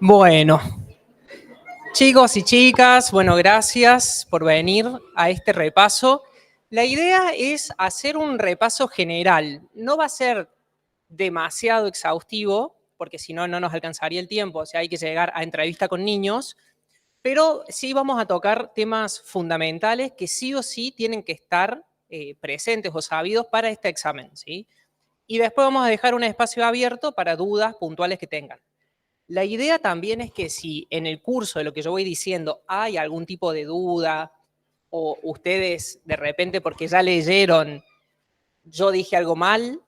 Bueno, chicos y chicas, bueno, gracias por venir a este repaso. La idea es hacer un repaso general. No va a ser demasiado exhaustivo, porque si no, no nos alcanzaría el tiempo, o sea, hay que llegar a entrevista con niños, pero sí vamos a tocar temas fundamentales que sí o sí tienen que estar presentes o sabidos para este examen, ¿sí? Y después vamos a dejar un espacio abierto para dudas puntuales que tengan. La idea también es que si en el curso de lo que yo voy diciendo hay algún tipo de duda o ustedes de repente porque ya leyeron yo dije algo mal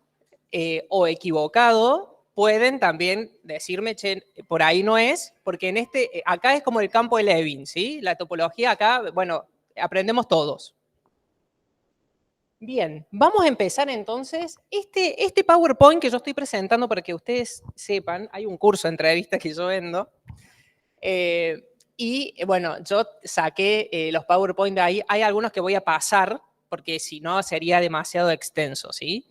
o equivocado, pueden también decirme, che, por ahí no es, porque en acá es como el campo de Levin, ¿sí? La topología acá, bueno, aprendemos todos. Bien, vamos a empezar entonces. Este PowerPoint que yo estoy presentando para que ustedes sepan, hay un curso de entrevistas que yo vendo, y bueno, yo saqué los PowerPoint de ahí. Hay algunos que voy a pasar, porque si no sería demasiado extenso, ¿sí?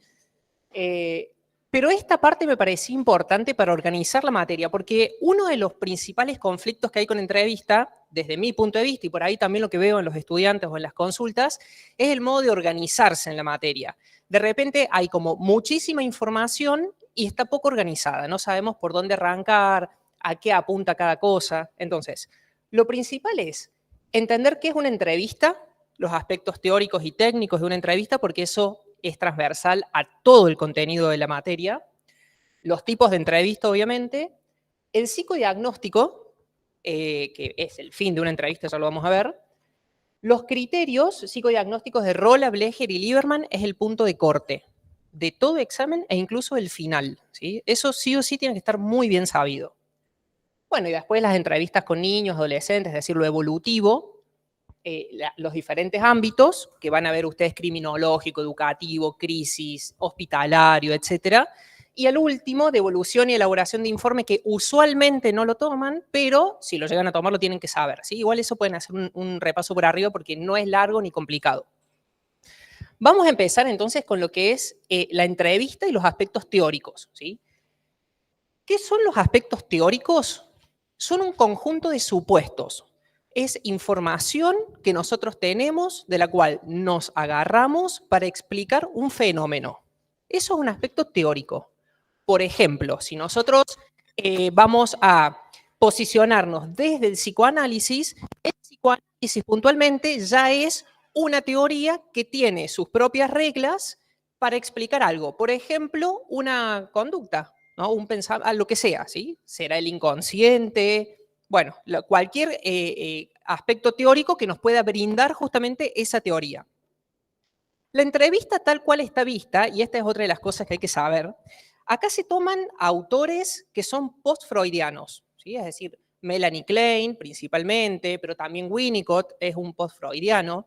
Pero esta parte me parecía importante para organizar la materia, porque uno de los principales conflictos que hay con entrevista, desde mi punto de vista, y por ahí también lo que veo en los estudiantes o en las consultas, es el modo de organizarse en la materia. De repente hay como muchísima información y está poco organizada, no sabemos por dónde arrancar, a qué apunta cada cosa. Entonces, lo principal es entender qué es una entrevista, los aspectos teóricos y técnicos de una entrevista, porque eso es transversal a todo el contenido de la materia, los tipos de entrevista, obviamente, el psicodiagnóstico, que es el fin de una entrevista, ya lo vamos a ver, los criterios psicodiagnósticos de Rolla, Blecher y Lieberman es el punto de corte de todo examen e incluso el final, ¿sí? Eso sí o sí tiene que estar muy bien sabido. Bueno, y después las entrevistas con niños, adolescentes, es decir, lo evolutivo, los diferentes ámbitos que van a ver ustedes: criminológico, educativo, crisis, hospitalario, etcétera. Y el último, devolución y elaboración de informe, que usualmente no lo toman, pero si lo llegan a tomar lo tienen que saber, ¿sí? Igual eso pueden hacer un repaso por arriba porque no es largo ni complicado. Vamos a empezar entonces con lo que es la entrevista y los aspectos teóricos, ¿sí? ¿Qué son los aspectos teóricos? Son un conjunto de supuestos. Es información que nosotros tenemos de la cual nos agarramos para explicar un fenómeno. Eso es un aspecto teórico. Por ejemplo, si nosotros vamos a posicionarnos desde el psicoanálisis, el psicoanálisis puntualmente ya es una teoría que tiene sus propias reglas para explicar algo. Por ejemplo, una conducta, ¿no? Un pensamiento, lo que sea, ¿sí? Será el inconsciente, bueno, cualquier aspecto teórico que nos pueda brindar justamente esa teoría. La entrevista tal cual está vista, y esta es otra de las cosas que hay que saber, acá se toman autores que son post-freudianos, ¿sí? Es decir, Melanie Klein principalmente, pero también Winnicott es un post-freudiano,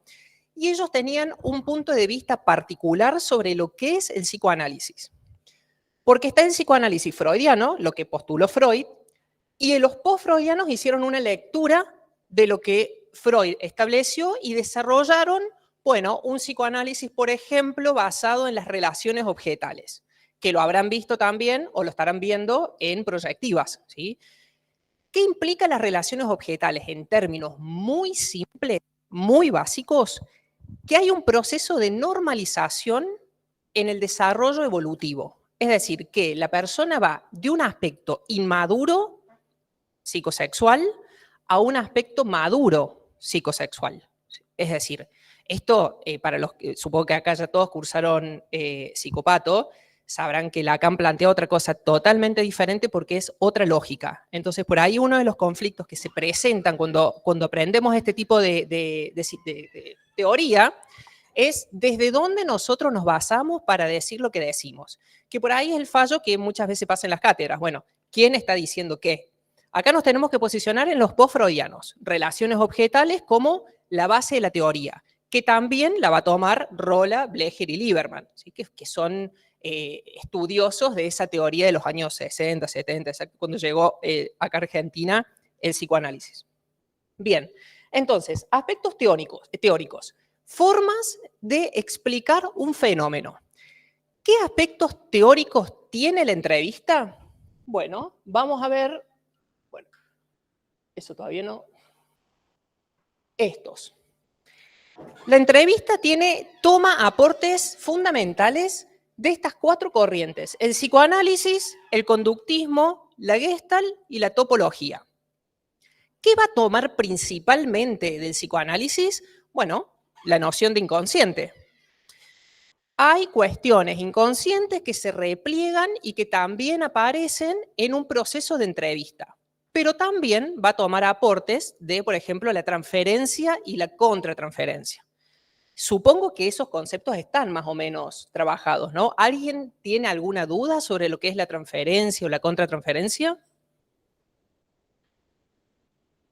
y ellos tenían un punto de vista particular sobre lo que es el psicoanálisis. Porque está el psicoanálisis freudiano, lo que postuló Freud, y los post-freudianos hicieron una lectura de lo que Freud estableció y desarrollaron, bueno, un psicoanálisis, por ejemplo, basado en las relaciones objetales, que lo habrán visto también o lo estarán viendo en proyectivas, ¿sí? ¿Qué implica las relaciones objetales? En términos muy simples, muy básicos, que hay un proceso de normalización en el desarrollo evolutivo. Es decir, que la persona va de un aspecto inmaduro psicosexual a un aspecto maduro psicosexual. Es decir, esto para los que supongo que acá ya todos cursaron psicopato, sabrán que Lacan plantea otra cosa totalmente diferente porque es otra lógica. Entonces, por ahí uno de los conflictos que se presentan cuando aprendemos este tipo de teoría es desde dónde nosotros nos basamos para decir lo que decimos. Que por ahí es el fallo que muchas veces pasa en las cátedras. Bueno, ¿quién está diciendo qué? Acá nos tenemos que posicionar en los post-freudianos, relaciones objetales como la base de la teoría, que también la va a tomar Rolla, Blecher y Lieberman, ¿sí? que son estudiosos de esa teoría de los años 60, 70, cuando llegó acá a Argentina el psicoanálisis. Bien, entonces, aspectos teóricos, formas de explicar un fenómeno. ¿Qué aspectos teóricos tiene la entrevista? Bueno, vamos a ver. Bueno, Eso todavía no. Estos. La entrevista toma aportes fundamentales de estas 4 corrientes: el psicoanálisis, el conductismo, la Gestalt y la topología. ¿Qué va a tomar principalmente del psicoanálisis? Bueno, la noción de inconsciente. Hay cuestiones inconscientes que se repliegan y que también aparecen en un proceso de entrevista, pero también va a tomar aportes de, por ejemplo, la transferencia y la contratransferencia. Supongo que esos conceptos están más o menos trabajados, ¿no? ¿Alguien tiene alguna duda sobre lo que es la transferencia o la contratransferencia?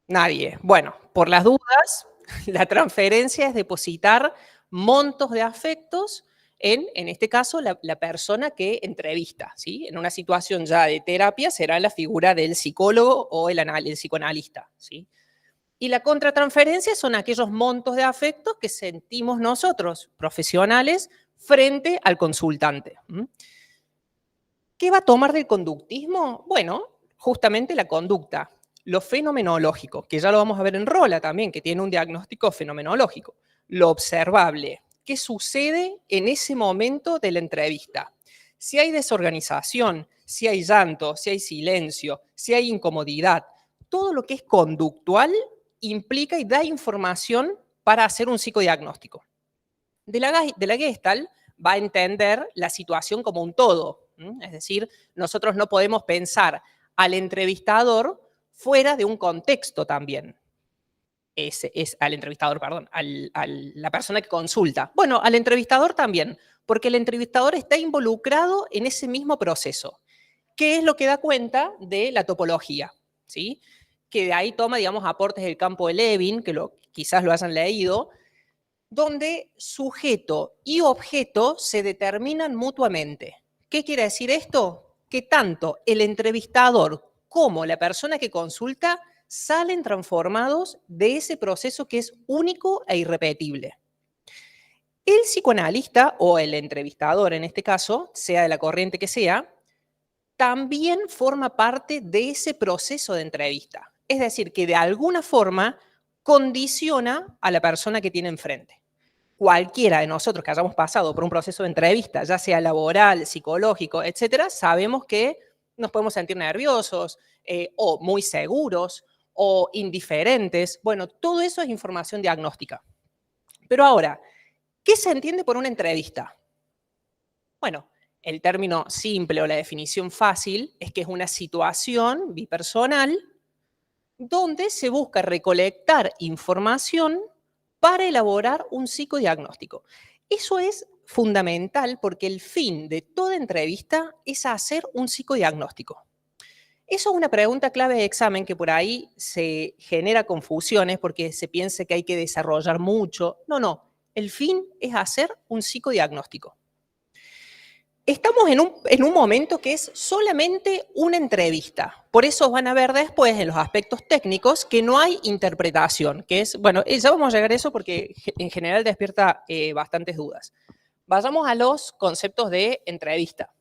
Nadie. Bueno, por las dudas, la transferencia es depositar montos de afectos en este caso, la persona que entrevista, ¿sí? En una situación ya de terapia será la figura del psicólogo o el psicoanalista, ¿sí? Y la contratransferencia son aquellos montos de afectos que sentimos nosotros, profesionales, frente al consultante. ¿Qué va a tomar del conductismo? Bueno, justamente la conducta, lo fenomenológico, que ya lo vamos a ver en Rolla también, que tiene un diagnóstico fenomenológico, lo observable, qué sucede en ese momento de la entrevista. Si hay desorganización, si hay llanto, si hay silencio, si hay incomodidad, todo lo que es conductual implica y da información para hacer un psicodiagnóstico. De la Gestalt va a entender la situación como un todo. Es decir, nosotros no podemos pensar al entrevistador fuera de un contexto también. Al entrevistador, perdón, a la persona que consulta. Bueno, al entrevistador también, porque el entrevistador está involucrado en ese mismo proceso, que es lo que da cuenta de la topología, ¿sí? Que de ahí toma, digamos, aportes del campo de Levin, que quizás lo hayan leído, donde sujeto y objeto se determinan mutuamente. ¿Qué quiere decir esto? Que tanto el entrevistador como la persona que consulta salen transformados de ese proceso que es único e irrepetible. El psicoanalista, o el entrevistador en este caso, sea de la corriente que sea, también forma parte de ese proceso de entrevista. Es decir, que de alguna forma condiciona a la persona que tiene enfrente. Cualquiera de nosotros que hayamos pasado por un proceso de entrevista, ya sea laboral, psicológico, etcétera, sabemos que nos podemos sentir nerviosos o muy seguros o indiferentes. Bueno, todo eso es información diagnóstica. Pero ahora, ¿qué se entiende por una entrevista? Bueno, el término simple o la definición fácil es que es una situación bipersonal donde se busca recolectar información para elaborar un psicodiagnóstico. Eso es fundamental porque el fin de toda entrevista es hacer un psicodiagnóstico. Eso es una pregunta clave de examen que por ahí se genera confusiones porque se piensa que hay que desarrollar mucho. No, no. El fin es hacer un psicodiagnóstico. Estamos en un momento que es solamente una entrevista. Por eso van a ver después en los aspectos técnicos que no hay interpretación, que es, bueno, ya vamos a llegar a eso porque en general despierta bastantes dudas. Vayamos a los conceptos de entrevista.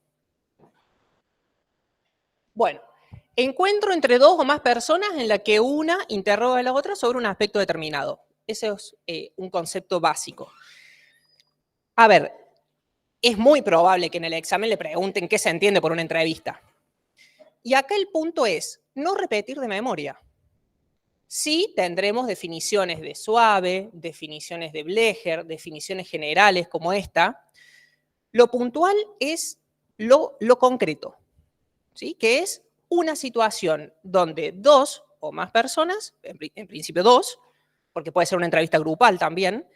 Bueno, encuentro entre 2 o más personas en la que una interroga a la otra sobre un aspecto determinado. Ese es un concepto básico. A ver, es muy probable que en el examen le pregunten qué se entiende por una entrevista. Y acá el punto es no repetir de memoria. Sí tendremos definiciones de Suave, definiciones de Blecher, definiciones generales como esta. Lo puntual es lo concreto, ¿sí? Que es una situación donde 2 o más personas, en principio 2, porque puede ser una entrevista grupal también,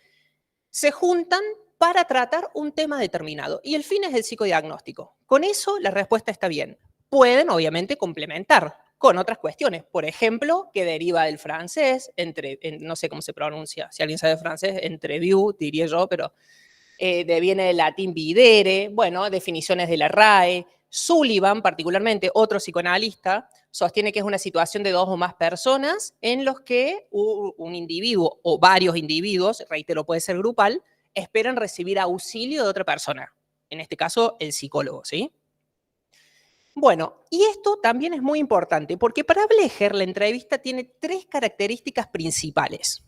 se juntan para tratar un tema determinado. Y el fin es el psicodiagnóstico. Con eso la respuesta está bien. Pueden, obviamente, complementar con otras cuestiones. Por ejemplo, que deriva del francés, no sé cómo se pronuncia, si alguien sabe francés, entrevue, diría yo, pero viene del latín videre, bueno, definiciones de la RAE. Sullivan, particularmente, otro psicoanalista, sostiene que es una situación de 2 o más personas en los que un individuo o varios individuos, reitero, puede ser grupal, esperan recibir auxilio de otra persona. En este caso, el psicólogo, ¿sí? Bueno, y esto también es muy importante, porque para Blecher la entrevista tiene 3 características principales.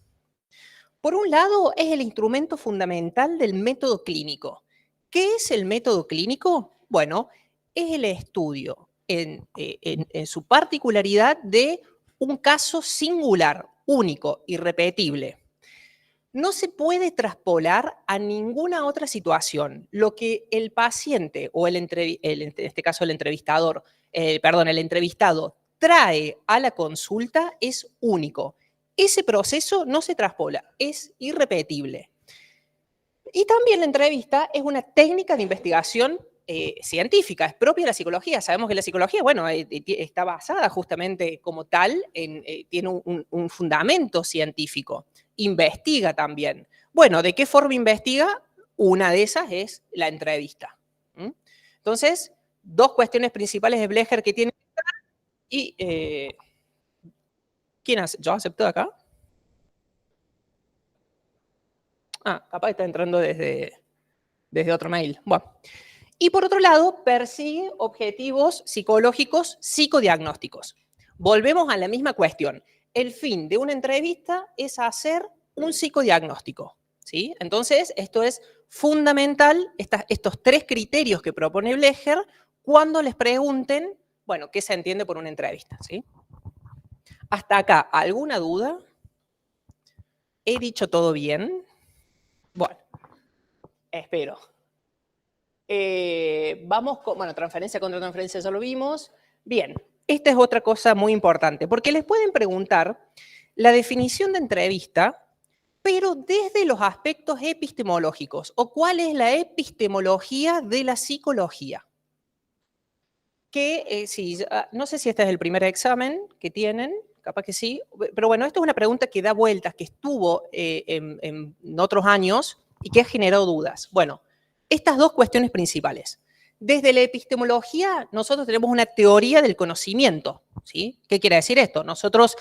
Por un lado, es el instrumento fundamental del método clínico. ¿Qué es el método clínico? Bueno, es el estudio en su particularidad de un caso singular, único, irrepetible. No se puede traspolar a ninguna otra situación. Lo que el paciente o en este caso el entrevistador, el entrevistado trae a la consulta es único. Ese proceso no se traspola, es irrepetible. Y también la entrevista es una técnica de investigación científica, es propia de la psicología. Sabemos que la psicología, bueno, está basada justamente como tal, tiene un fundamento científico. Investiga también. Bueno, ¿de qué forma investiga? Una de esas es la entrevista. ¿Mm? Entonces, 2 cuestiones principales de Blecher que tiene. Y, ¿quién hace? ¿Yo acepto de acá? Ah, capaz está entrando desde otro mail. Bueno. Y por otro lado, persigue objetivos psicológicos psicodiagnósticos. Volvemos a la misma cuestión. El fin de una entrevista es hacer un psicodiagnóstico. ¿Sí? Entonces, esto es fundamental, estos 3 criterios que propone Blecher, cuando les pregunten, bueno, ¿qué se entiende por una entrevista? ¿Sí? Hasta acá, ¿alguna duda? ¿He dicho todo bien? Bueno, espero. Vamos con, bueno, transferencia contra transferencia ya lo vimos. Bien, esta es otra cosa muy importante, porque les pueden preguntar la definición de entrevista, pero desde los aspectos epistemológicos, o cuál es la epistemología de la psicología. Que, no sé si este es el primer examen que tienen, capaz que sí, pero bueno, esto es una pregunta que da vueltas, que estuvo en otros años y que ha generado dudas. Bueno, estas 2 cuestiones principales. Desde la epistemología, nosotros tenemos una teoría del conocimiento. ¿Sí? ¿Qué quiere decir esto? Nosotros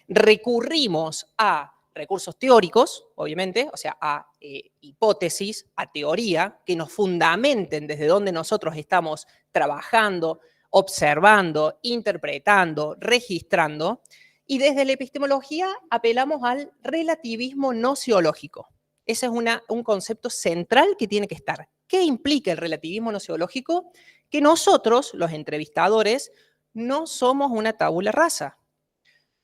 recurrimos a recursos teóricos, obviamente, o sea, a hipótesis, a teoría, que nos fundamenten desde donde nosotros estamos trabajando, observando, interpretando, registrando. Y desde la epistemología apelamos al relativismo nociológico. Ese es un concepto central que tiene que estar. ¿Qué implica el relativismo nociológico? Que nosotros, los entrevistadores, no somos una tabula rasa.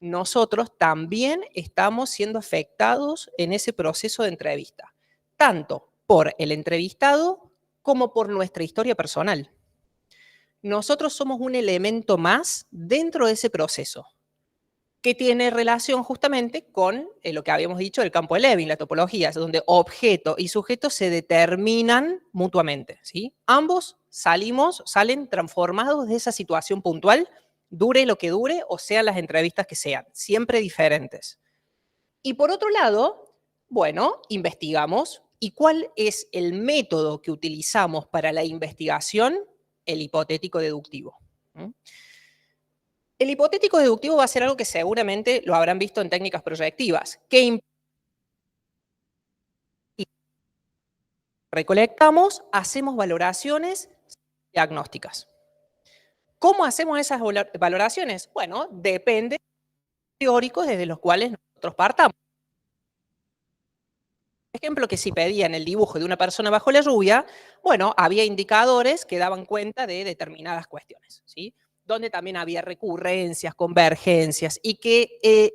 Nosotros también estamos siendo afectados en ese proceso de entrevista, tanto por el entrevistado como por nuestra historia personal. Nosotros somos un elemento más dentro de ese proceso, que tiene relación justamente con lo que habíamos dicho del campo de Levin, la topología, es donde objeto y sujeto se determinan mutuamente. ¿Sí? Ambos salen transformados de esa situación puntual, dure lo que dure, o sean las entrevistas que sean, siempre diferentes. Y por otro lado, bueno, investigamos. ¿Y cuál es el método que utilizamos para la investigación? El hipotético deductivo. El hipotético deductivo va a ser algo que seguramente lo habrán visto en técnicas proyectivas. ¿Qué recolectamos? Hacemos valoraciones diagnósticas. ¿Cómo hacemos esas valoraciones? Bueno, depende de los teóricos desde los cuales nosotros partamos. Por ejemplo, que si pedían el dibujo de una persona bajo la lluvia, bueno, había indicadores que daban cuenta de determinadas cuestiones, ¿sí? Donde también había recurrencias, convergencias, y que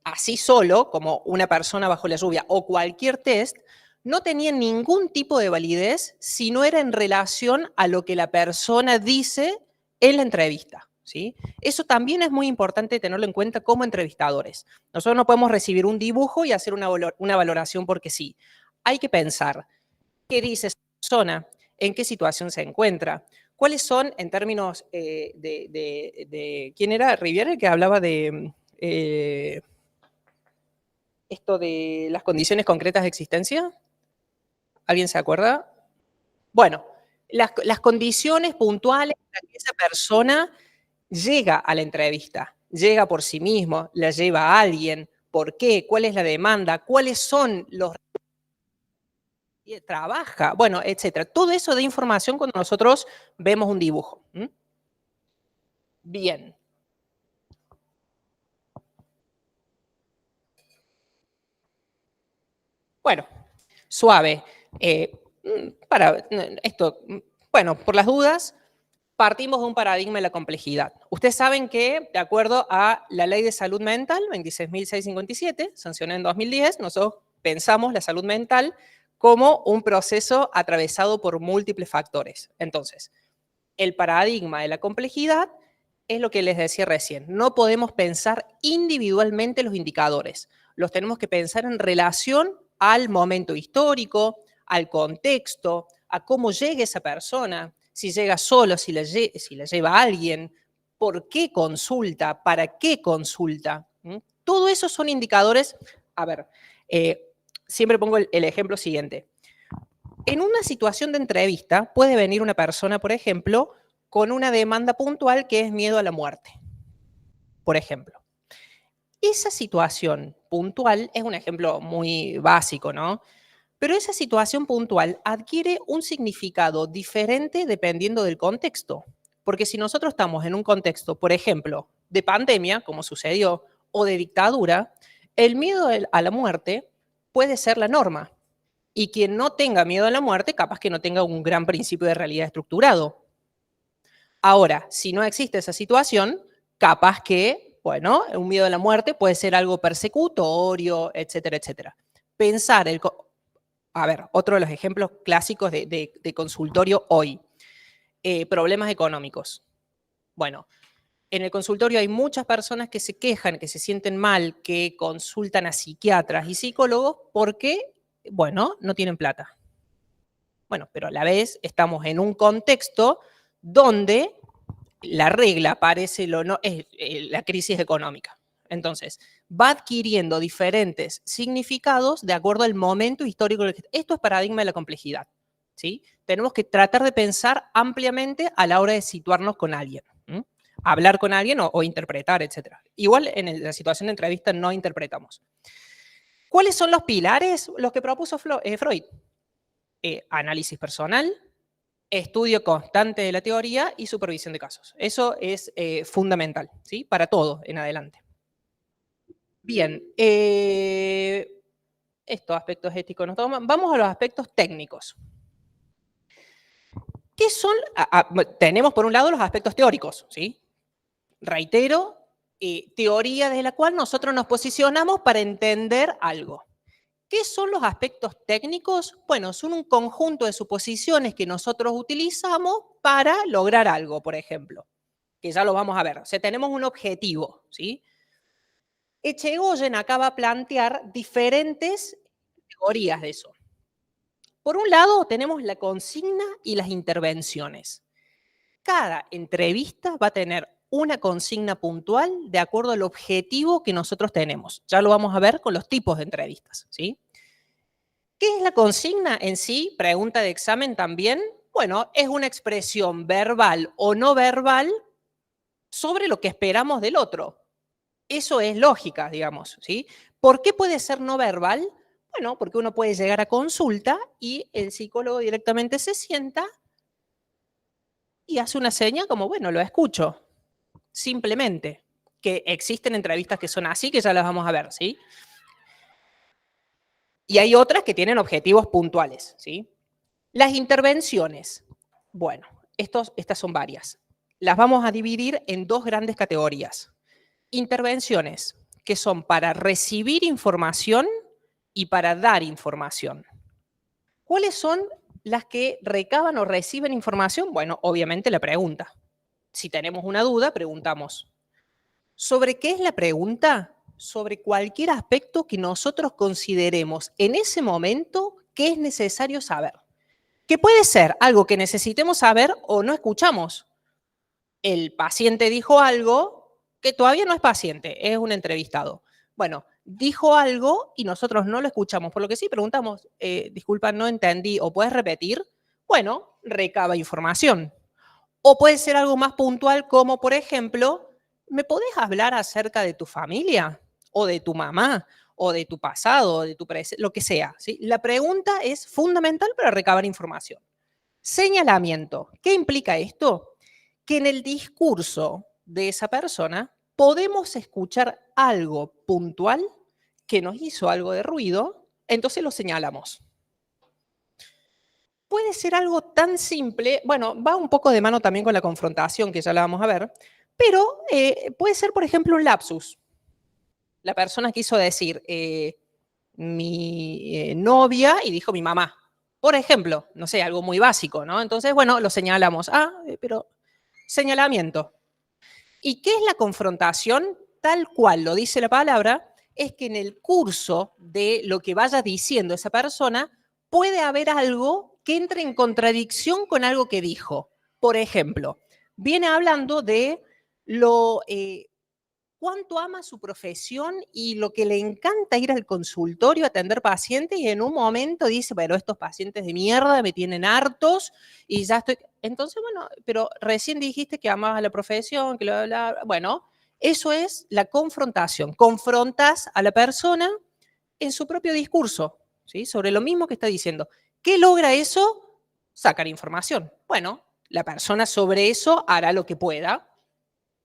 así solo, como una persona bajo la lluvia o cualquier test, no tenía ningún tipo de validez si no era en relación a lo que la persona dice en la entrevista. ¿Sí? Eso también es muy importante tenerlo en cuenta como entrevistadores. Nosotros no podemos recibir un dibujo y hacer una valoración porque sí. Hay que pensar qué dice esa persona, en qué situación se encuentra, cuáles son en términos ¿quién era? Riviere, que hablaba de esto de las condiciones concretas de existencia. ¿Alguien se acuerda? Bueno, las condiciones puntuales para que esa persona llega a la entrevista, llega por sí mismo, la lleva a alguien, ¿por qué? ¿Cuál es la demanda? ¿Cuáles son los trabaja, bueno, etcétera. Todo eso de información cuando nosotros vemos un dibujo. Bien. Bueno, suave. Para esto, bueno, por las dudas, partimos de un paradigma de la complejidad. Ustedes saben que, de acuerdo a la Ley de Salud Mental, 26.657, sancionada en 2010, nosotros pensamos la salud mental como un proceso atravesado por múltiples factores. Entonces, el paradigma de la complejidad es lo que les decía recién. No podemos pensar individualmente los indicadores. Los tenemos que pensar en relación al momento histórico, al contexto, a cómo llega esa persona, si llega solo, si la lleva alguien, por qué consulta, para qué consulta. Todo eso son indicadores. A ver, siempre pongo el ejemplo siguiente. En una situación de entrevista puede venir una persona, por ejemplo, con una demanda puntual que es miedo a la muerte, por ejemplo. Esa situación puntual es un ejemplo muy básico, ¿no? Pero esa situación puntual adquiere un significado diferente dependiendo del contexto. Porque si nosotros estamos en un contexto, por ejemplo, de pandemia, como sucedió, o de dictadura, el miedo a la muerte puede ser la norma. Y quien no tenga miedo a la muerte, capaz que no tenga un gran principio de realidad estructurado. Ahora, si no existe esa situación, capaz que, bueno, un miedo a la muerte puede ser algo persecutorio, etcétera, etcétera. Pensar a ver, otro de los ejemplos clásicos de consultorio hoy, problemas económicos. Bueno, en el consultorio hay muchas personas que se quejan, que se sienten mal, que consultan a psiquiatras y psicólogos porque, bueno, no tienen plata. Bueno, pero a la vez estamos en un contexto donde la regla parece es la crisis económica. Entonces, va adquiriendo diferentes significados de acuerdo al momento histórico. Esto es paradigma de la complejidad. ¿Sí? Tenemos que tratar de pensar ampliamente a la hora de situarnos con alguien. Hablar con alguien o interpretar, etc. Igual en la situación de entrevista no interpretamos. ¿Cuáles son los pilares? Los que propuso Freud. Análisis personal, estudio constante de la teoría y supervisión de casos. Eso es fundamental, ¿sí? Para todo en adelante. Bien, estos aspectos éticos nos toman. Vamos a los aspectos técnicos. ¿Qué son? Tenemos por un lado los aspectos teóricos, ¿sí? Reitero, teoría de la cual nosotros nos posicionamos para entender algo. ¿Qué son los aspectos técnicos? Bueno, son un conjunto de suposiciones que nosotros utilizamos para lograr algo, por ejemplo, que ya lo vamos a ver. O sea, tenemos un objetivo, ¿sí? Echegoyen acá va a plantear diferentes teorías de eso. Por un lado, tenemos la consigna y las intervenciones. Cada entrevista va a tener una consigna puntual de acuerdo al objetivo que nosotros tenemos. Ya lo vamos a ver con los tipos de entrevistas, ¿sí? ¿Qué es la consigna en sí? Pregunta de examen también. Bueno, es una expresión verbal o no verbal sobre lo que esperamos del otro. Eso es lógica, digamos, ¿sí? ¿Por qué puede ser no verbal? Bueno, porque uno puede llegar a consulta y el psicólogo directamente se sienta y hace una seña como, bueno, lo escucho, simplemente. Que existen entrevistas que son así, que ya las vamos a ver, ¿sí? Y hay otras que tienen objetivos puntuales, ¿sí? Las intervenciones. Bueno, estas son varias. Las vamos a dividir en dos grandes categorías. Intervenciones que son para recibir información y para dar información. ¿Cuáles son las que recaban o reciben información? Bueno, obviamente la pregunta. Si tenemos una duda, preguntamos. ¿Sobre qué es la pregunta? Sobre cualquier aspecto que nosotros consideremos en ese momento que es necesario saber. Que puede ser algo que necesitemos saber o no escuchamos. El paciente dijo algo que todavía no es paciente, es un entrevistado. Bueno, dijo algo y nosotros no lo escuchamos, por lo que sí preguntamos, disculpa, no entendí, o puedes repetir. Bueno, recaba información. O puede ser algo más puntual como, por ejemplo, ¿me podés hablar acerca de tu familia? ¿O de tu mamá? o de tu pasado, o de tu presente, lo que sea, ¿sí? La pregunta es fundamental para recabar información. Señalamiento. ¿Qué implica esto? Que en el discurso de esa persona podemos escuchar algo puntual que nos hizo algo de ruido, entonces lo señalamos. Puede ser algo tan simple, bueno, va un poco de mano también con la confrontación, que ya la vamos a ver, pero puede ser, por ejemplo, un lapsus. La persona quiso decir mi novia y dijo mi mamá. Por ejemplo, no sé, algo muy básico, ¿no? Entonces, bueno, lo señalamos. Pero señalamiento. ¿Y qué es la confrontación? Tal cual lo dice la palabra, es que en el curso de lo que vaya diciendo esa persona puede haber algo que entre en contradicción con algo que dijo. Por ejemplo, viene hablando de lo cuánto ama su profesión y lo que le encanta ir al consultorio a atender pacientes y en un momento dice, bueno, estos pacientes de mierda me tienen hartos y ya estoy... Entonces, bueno, pero recién dijiste que amabas la profesión, que bueno, eso es la confrontación. Confrontas a la persona en su propio discurso, ¿sí? Sobre lo mismo que está diciendo. ¿Qué logra eso? Sacar información. Bueno, la persona sobre eso hará lo que pueda,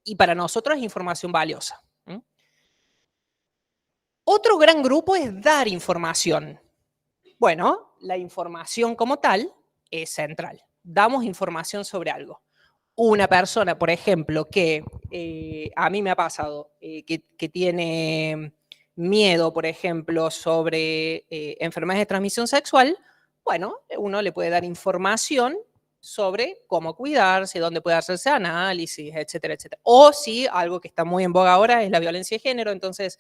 y para nosotros es información valiosa. Otro gran grupo es dar información. Bueno, la información como tal es central. Damos información sobre algo. Una persona, por ejemplo, que a mí me ha pasado, que tiene miedo, por ejemplo, sobre enfermedades de transmisión sexual, bueno, uno le puede dar información sobre cómo cuidarse, dónde puede hacerse análisis, etcétera, etcétera. O si algo que está muy en boga ahora es la violencia de género, entonces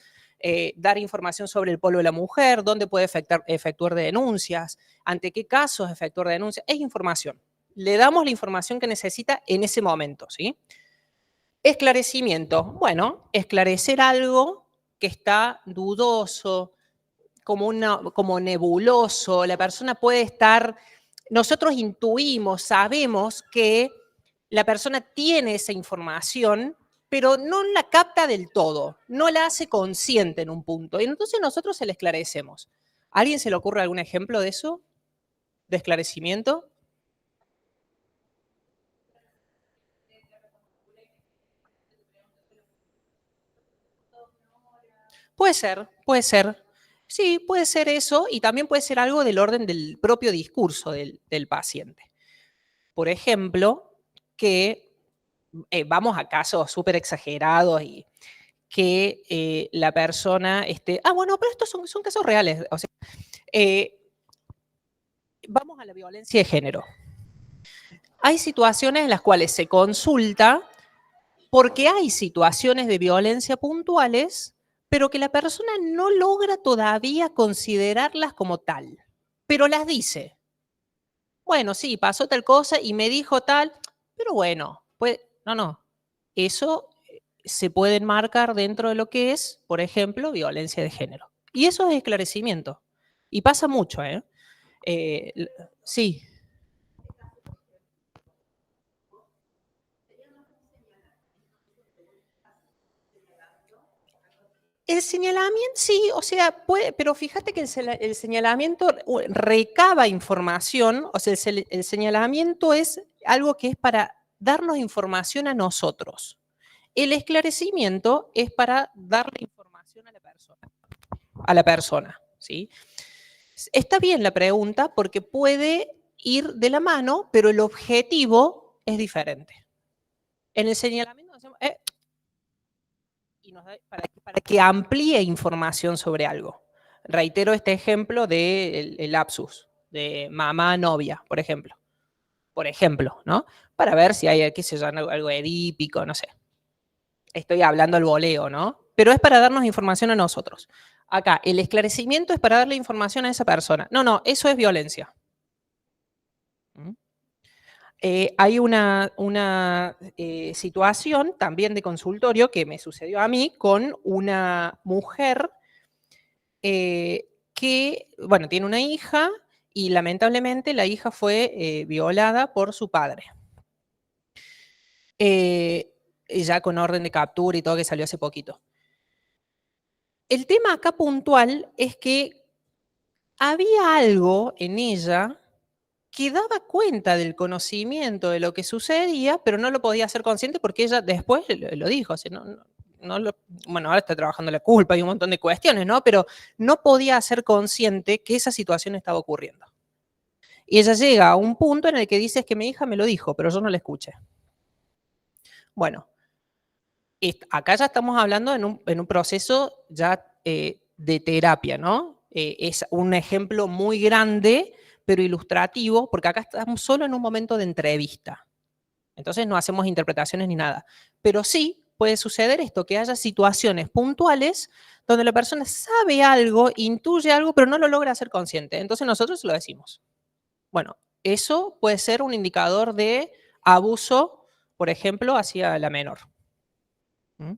dar información sobre el polo de la mujer, dónde puede efectuar denuncias, ante qué casos efectuar denuncias, es información. Le damos la información que necesita en ese momento, ¿sí? Esclarecimiento. Bueno, esclarecer algo que está dudoso, como nebuloso. La persona puede estar, nosotros intuimos, sabemos que la persona tiene esa información, pero no la capta del todo, no la hace consciente en un punto. Y entonces nosotros se le esclarecemos. ¿A alguien se le ocurre algún ejemplo de eso? ¿De esclarecimiento? Puede ser, puede ser. Sí, puede ser eso y también puede ser algo del orden del propio discurso del paciente. Por ejemplo, que vamos a casos súper exagerados y que la persona esté... bueno, pero estos son casos reales. O sea, eh, vamos a la violencia de género. Hay situaciones en las cuales se consulta porque hay situaciones de violencia puntuales, pero que la persona no logra todavía considerarlas como tal, pero las dice. Bueno, sí, pasó tal cosa y me dijo tal, pero bueno, pues, no. Eso se puede enmarcar dentro de lo que es, por ejemplo, violencia de género. Y eso es esclarecimiento. Y pasa mucho, ¿eh? Sí. El señalamiento, sí, o sea, puede, pero fíjate que el señalamiento recaba información, o sea, el señalamiento es algo que es para darnos información a nosotros. El esclarecimiento es para darle información a la persona, ¿sí? Está bien la pregunta porque puede ir de la mano, pero el objetivo es diferente. En el señalamiento hacemos, y nos da para que amplíe información sobre algo. Reitero este ejemplo del lapsus, de mamá novia, por ejemplo. Por ejemplo, ¿no? Para ver si hay, qué sé yo, algo edípico, no sé. Estoy hablando al voleo, ¿no? Pero es para darnos información a nosotros. Acá, el esclarecimiento es para darle información a esa persona. No, eso es violencia. ¿Mm? Hay una situación también de consultorio que me sucedió a mí con una mujer que, bueno, tiene una hija y lamentablemente la hija fue violada por su padre. Ya con orden de captura y todo que salió hace poquito. El tema acá puntual es que había algo en ella que daba cuenta del conocimiento de lo que sucedía, pero no lo podía hacer consciente porque ella después lo dijo. O sea, bueno, ahora está trabajando la culpa y un montón de cuestiones, ¿no? Pero no podía hacer consciente que esa situación estaba ocurriendo. Y ella llega a un punto en el que dice: es que mi hija me lo dijo, pero yo no la escuché. Bueno, acá ya estamos hablando en un proceso ya de terapia, ¿no? Es un ejemplo muy grande, pero ilustrativo, porque acá estamos solo en un momento de entrevista. Entonces no hacemos interpretaciones ni nada. Pero sí puede suceder esto, que haya situaciones puntuales donde la persona sabe algo, intuye algo, pero no lo logra hacer consciente. Entonces nosotros lo decimos. Bueno, eso puede ser un indicador de abuso, por ejemplo, hacia la menor. ¿Mm?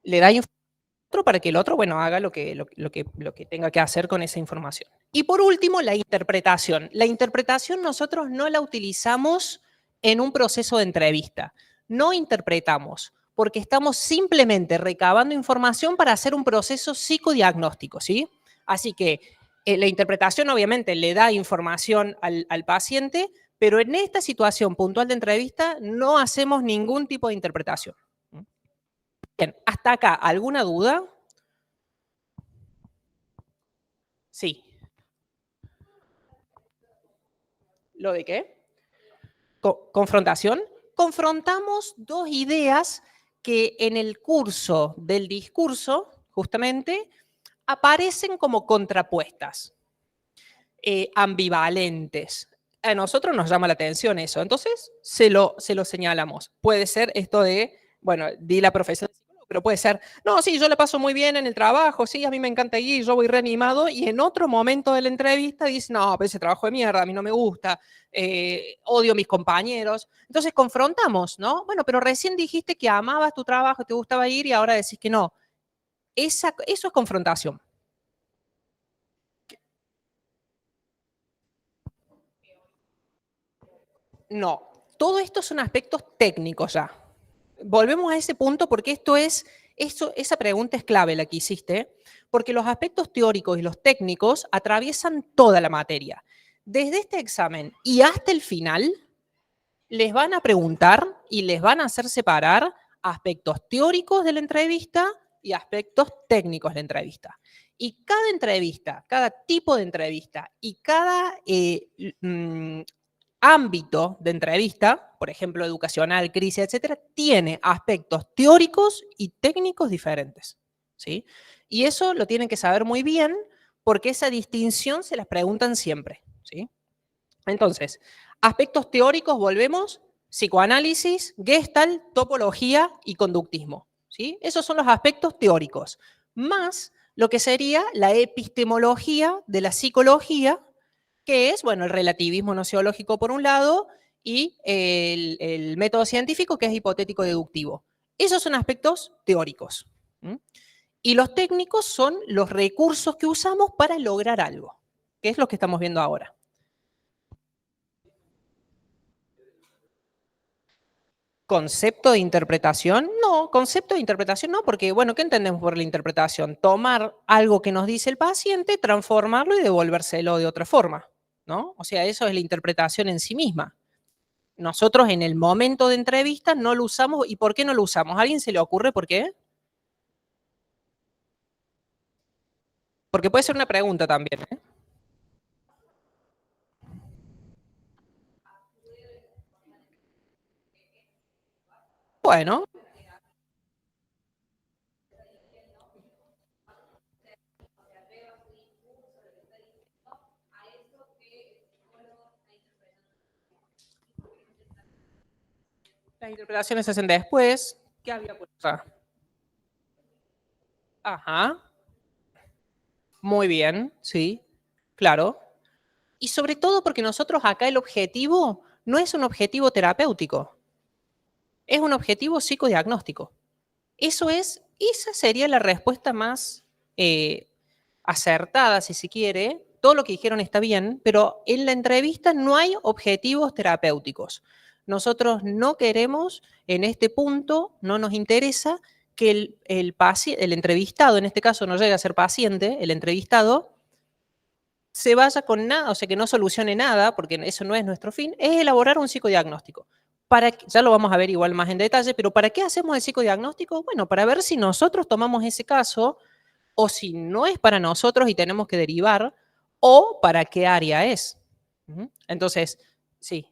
Le da información para que el otro, bueno, haga lo que tenga que hacer con esa información. Y por último, la interpretación. La interpretación nosotros no la utilizamos en un proceso de entrevista. No interpretamos, porque estamos simplemente recabando información para hacer un proceso psicodiagnóstico, ¿sí? Así que la interpretación obviamente le da información al paciente, pero en esta situación puntual de entrevista no hacemos ningún tipo de interpretación. Bien, hasta acá, ¿alguna duda? Sí. ¿Lo de qué? ¿Confrontación? Confrontamos dos ideas que en el curso del discurso, justamente, aparecen como contrapuestas, ambivalentes. A nosotros nos llama la atención eso, entonces se lo señalamos. Puede ser esto de, bueno, di la profesión de psicólogo, pero puede ser, no, sí, yo la paso muy bien en el trabajo, sí, a mí me encanta ir, yo voy reanimado, y en otro momento de la entrevista dice, no, pero ese trabajo de mierda, a mí no me gusta, odio a mis compañeros. Entonces confrontamos, ¿no? Bueno, pero recién dijiste que amabas tu trabajo, te gustaba ir y ahora decís que no. Eso es confrontación. No, todo esto son aspectos técnicos ya. Volvemos a ese punto porque esa pregunta es clave la que hiciste, porque los aspectos teóricos y los técnicos atraviesan toda la materia. Desde este examen y hasta el final, les van a preguntar y les van a hacer separar aspectos teóricos de la entrevista y aspectos técnicos de la entrevista. Y cada entrevista, cada tipo de entrevista y cada ámbito de entrevista, por ejemplo, educacional, crisis, etcétera, tiene aspectos teóricos y técnicos diferentes, ¿sí? Y eso lo tienen que saber muy bien porque esa distinción se las preguntan siempre, ¿sí? Entonces, aspectos teóricos, volvemos, psicoanálisis, Gestalt, topología y conductismo, ¿sí? Esos son los aspectos teóricos, más lo que sería la epistemología de la psicología, que es, bueno, el relativismo nociológico por un lado y el método científico, que es hipotético-deductivo. Esos son aspectos teóricos. ¿M? Y los técnicos son los recursos que usamos para lograr algo, que es lo que estamos viendo ahora. ¿Concepto de interpretación? No, concepto de interpretación no, porque, bueno, ¿qué entendemos por la interpretación? Tomar algo que nos dice el paciente, transformarlo y devolvérselo de otra forma, ¿no? O sea, eso es la interpretación en sí misma. Nosotros en el momento de entrevista no lo usamos. ¿Y por qué no lo usamos? ¿A alguien se le ocurre por qué? Porque puede ser una pregunta también, ¿eh? Bueno, las interpretaciones se hacen después. ¿Qué había por acá? Ajá, muy bien, sí, claro. Y sobre todo porque nosotros acá el objetivo no es un objetivo terapéutico, es un objetivo psicodiagnóstico. Esa sería la respuesta más acertada, si se quiere. Todo lo que dijeron está bien, pero en la entrevista no hay objetivos terapéuticos. Nosotros no queremos, en este punto, no nos interesa que el entrevistado, en este caso no llega a ser paciente, el entrevistado se vaya con nada, o sea, que no solucione nada, porque eso no es nuestro fin, es elaborar un psicodiagnóstico. Ya lo vamos a ver igual más en detalle, pero ¿para qué hacemos el psicodiagnóstico? Bueno, para ver si nosotros tomamos ese caso o si no es para nosotros y tenemos que derivar, o para qué área es. Entonces, sí.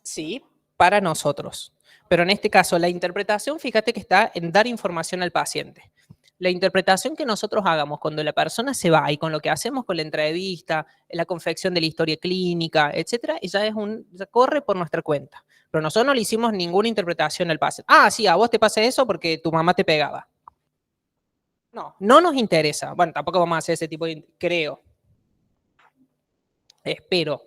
Sí, para nosotros. Pero en este caso, la interpretación, fíjate que está en dar información al paciente. La interpretación que nosotros hagamos cuando la persona se va y con lo que hacemos con la entrevista, la confección de la historia clínica, etcétera, ya corre por nuestra cuenta. Pero nosotros no le hicimos ninguna interpretación al paciente. Ah, sí, a vos te pasa eso porque tu mamá te pegaba. No, no nos interesa. Bueno, tampoco vamos a hacer ese tipo de... Creo. Espero.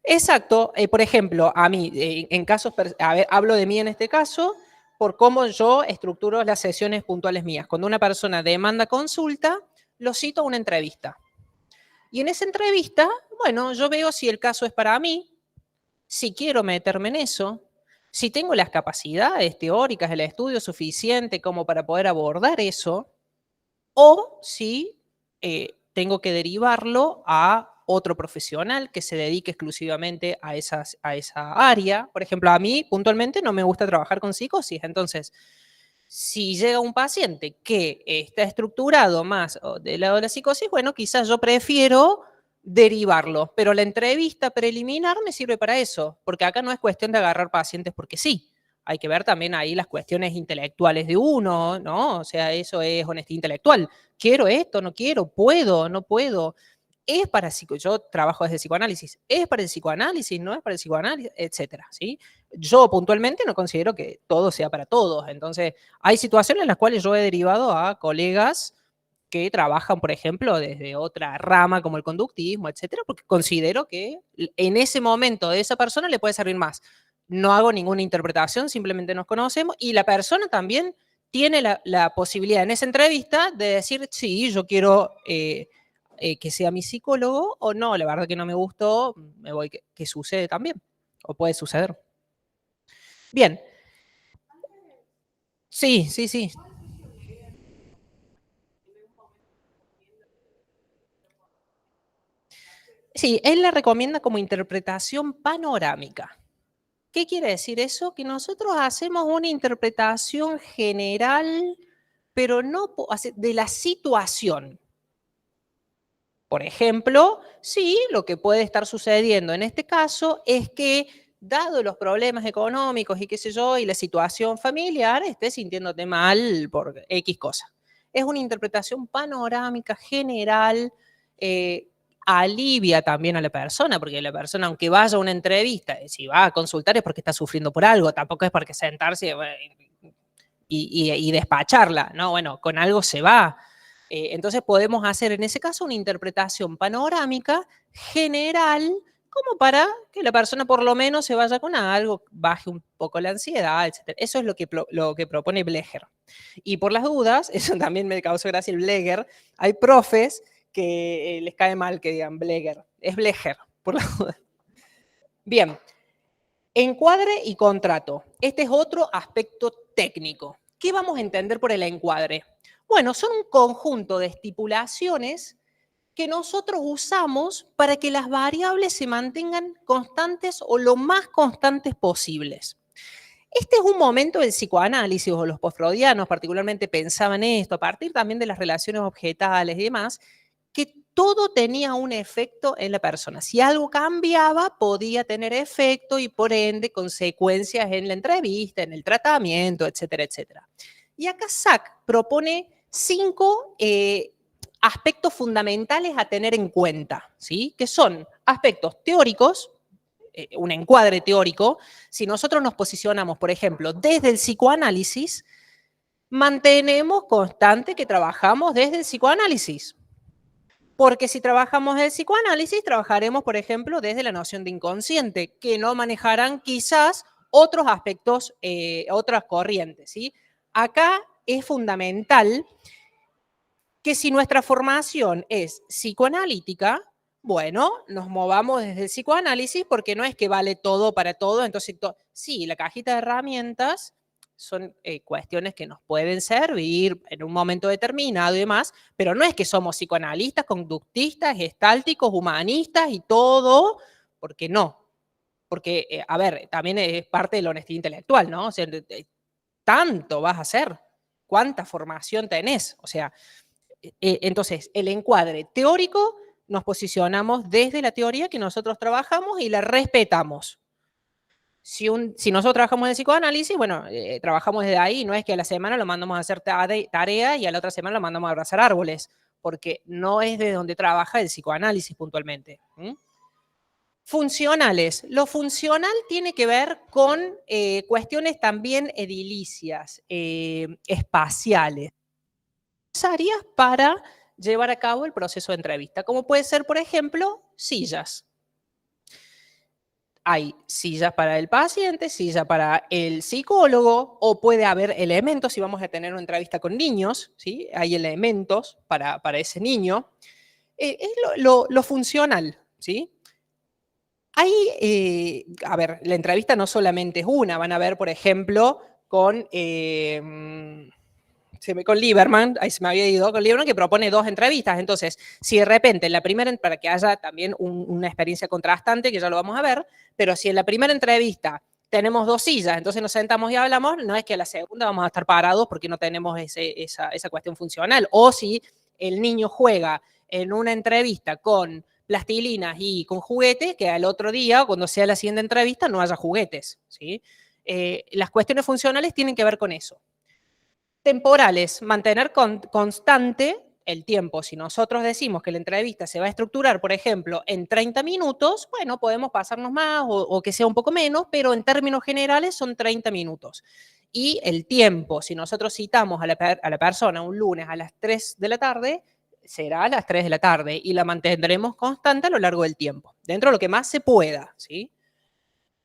Exacto. Por ejemplo, a mí, en casos, a ver, hablo de mí en este caso, por cómo yo estructuro las sesiones puntuales mías. Cuando una persona demanda consulta, lo cito a una entrevista. Y en esa entrevista, bueno, yo veo si el caso es para mí, si quiero meterme en eso, si tengo las capacidades teóricas del estudio suficiente como para poder abordar eso, o si tengo que derivarlo a otro profesional que se dedique exclusivamente a esa área. Por ejemplo, a mí puntualmente no me gusta trabajar con psicosis, entonces, si llega un paciente que está estructurado más del lado de la psicosis, bueno, quizás yo prefiero derivarlo, pero la entrevista preliminar me sirve para eso, porque acá no es cuestión de agarrar pacientes porque sí. Hay que ver también ahí las cuestiones intelectuales de uno, ¿no? O sea, eso es honestidad intelectual. Quiero esto, no quiero, puedo, no puedo. Es para yo trabajo desde psicoanálisis, es para el psicoanálisis, no es para el psicoanálisis, etcétera, ¿sí? Yo puntualmente no considero que todo sea para todos, entonces hay situaciones en las cuales yo he derivado a colegas que trabajan, por ejemplo, desde otra rama como el conductismo, etcétera, porque considero que en ese momento de esa persona le puede servir más. No hago ninguna interpretación, simplemente nos conocemos y la persona también tiene la posibilidad en esa entrevista de decir, sí, yo quiero que sea mi psicólogo o no, la verdad que no me gustó, me voy, que sucede también, o puede suceder. Bien, sí, sí, sí. Sí, él la recomienda como interpretación panorámica. ¿Qué quiere decir eso? Que nosotros hacemos una interpretación general, pero no de la situación. Por ejemplo, sí, lo que puede estar sucediendo en este caso es que, dado los problemas económicos y qué sé yo, y la situación familiar, estés sintiéndote mal por X cosa. Es una interpretación panorámica, general, alivia también a la persona, porque la persona, aunque vaya a una entrevista, si va a consultar es porque está sufriendo por algo, tampoco es porque sentarse y despacharla, ¿no? Bueno, con algo se va. Entonces podemos hacer en ese caso una interpretación panorámica general como para que la persona por lo menos se vaya con algo, baje un poco la ansiedad, etc. Eso es lo que propone Blecher. Y por las dudas, eso también me causó gracia el Bleger, hay profes que les cae mal que digan Bleger, es Blecher, por las dudas. Bien, encuadre y contrato. Este es otro aspecto técnico. ¿Qué vamos a entender por el encuadre? Bueno, son un conjunto de estipulaciones que nosotros usamos para que las variables se mantengan constantes o lo más constantes posibles. Este es un momento del psicoanálisis, o los postfreudianos particularmente pensaban esto, a partir también de las relaciones objetales y demás, que todo tenía un efecto en la persona. Si algo cambiaba, podía tener efecto y por ende consecuencias en la entrevista, en el tratamiento, etcétera, etcétera. Y acá Sack propone 5 aspectos fundamentales a tener en cuenta, ¿sí? Que son aspectos teóricos, un encuadre teórico. Si nosotros nos posicionamos, por ejemplo, desde el psicoanálisis, mantenemos constante que trabajamos desde el psicoanálisis. Porque si trabajamos el psicoanálisis, trabajaremos, por ejemplo, desde la noción de inconsciente, que no manejarán quizás otros aspectos, otras corrientes, ¿sí? Acá es fundamental que si nuestra formación es psicoanalítica, bueno, nos movamos desde el psicoanálisis porque no es que vale todo para todo, entonces sí, la cajita de herramientas son cuestiones que nos pueden servir en un momento determinado y demás, pero no es que somos psicoanalistas, conductistas, gestálticos, humanistas y todo, porque no. Porque, a ver, también es parte de la honestidad intelectual, ¿no? O sea, tanto vas a hacer, cuánta formación tenés. O sea, entonces, el encuadre teórico nos posicionamos desde la teoría que nosotros trabajamos y la respetamos. Si nosotros trabajamos en el psicoanálisis, bueno, trabajamos desde ahí, no es que a la semana lo mandamos a hacer tarea y a la otra semana lo mandamos a abrazar árboles, porque no es de donde trabaja el psicoanálisis puntualmente. Funcionales. Lo funcional tiene que ver con cuestiones también edilicias, espaciales, necesarias para llevar a cabo el proceso de entrevista, como puede ser, por ejemplo, sillas. Hay sillas para el paciente, silla para el psicólogo, o puede haber elementos, si vamos a tener una entrevista con niños, ¿sí? Hay elementos para ese niño. Es lo funcional, ¿sí? A ver, la entrevista no solamente es una, van a ver, por ejemplo, con Lieberman, ahí se me había ido, con Lieberman que propone 2 entrevistas. Entonces, si de repente en la primera, para que haya también una experiencia contrastante, que ya lo vamos a ver, pero si en la primera entrevista tenemos 2 sillas, entonces nos sentamos y hablamos, no es que a la segunda vamos a estar parados porque no tenemos esa cuestión funcional. O si el niño juega en una entrevista con plastilinas y con juguetes, que al otro día, cuando sea la siguiente entrevista, no haya juguetes, ¿sí? Las cuestiones funcionales tienen que ver con eso. Temporales, mantener constante el tiempo. Si nosotros decimos que la entrevista se va a estructurar, por ejemplo, en 30 minutos, bueno, podemos pasarnos más o que sea un poco menos, pero en términos generales son 30 minutos. Y el tiempo, si nosotros citamos a la persona un lunes a las 3 de la tarde, será a las 3 de la tarde y la mantendremos constante a lo largo del tiempo, dentro de lo que más se pueda, ¿sí?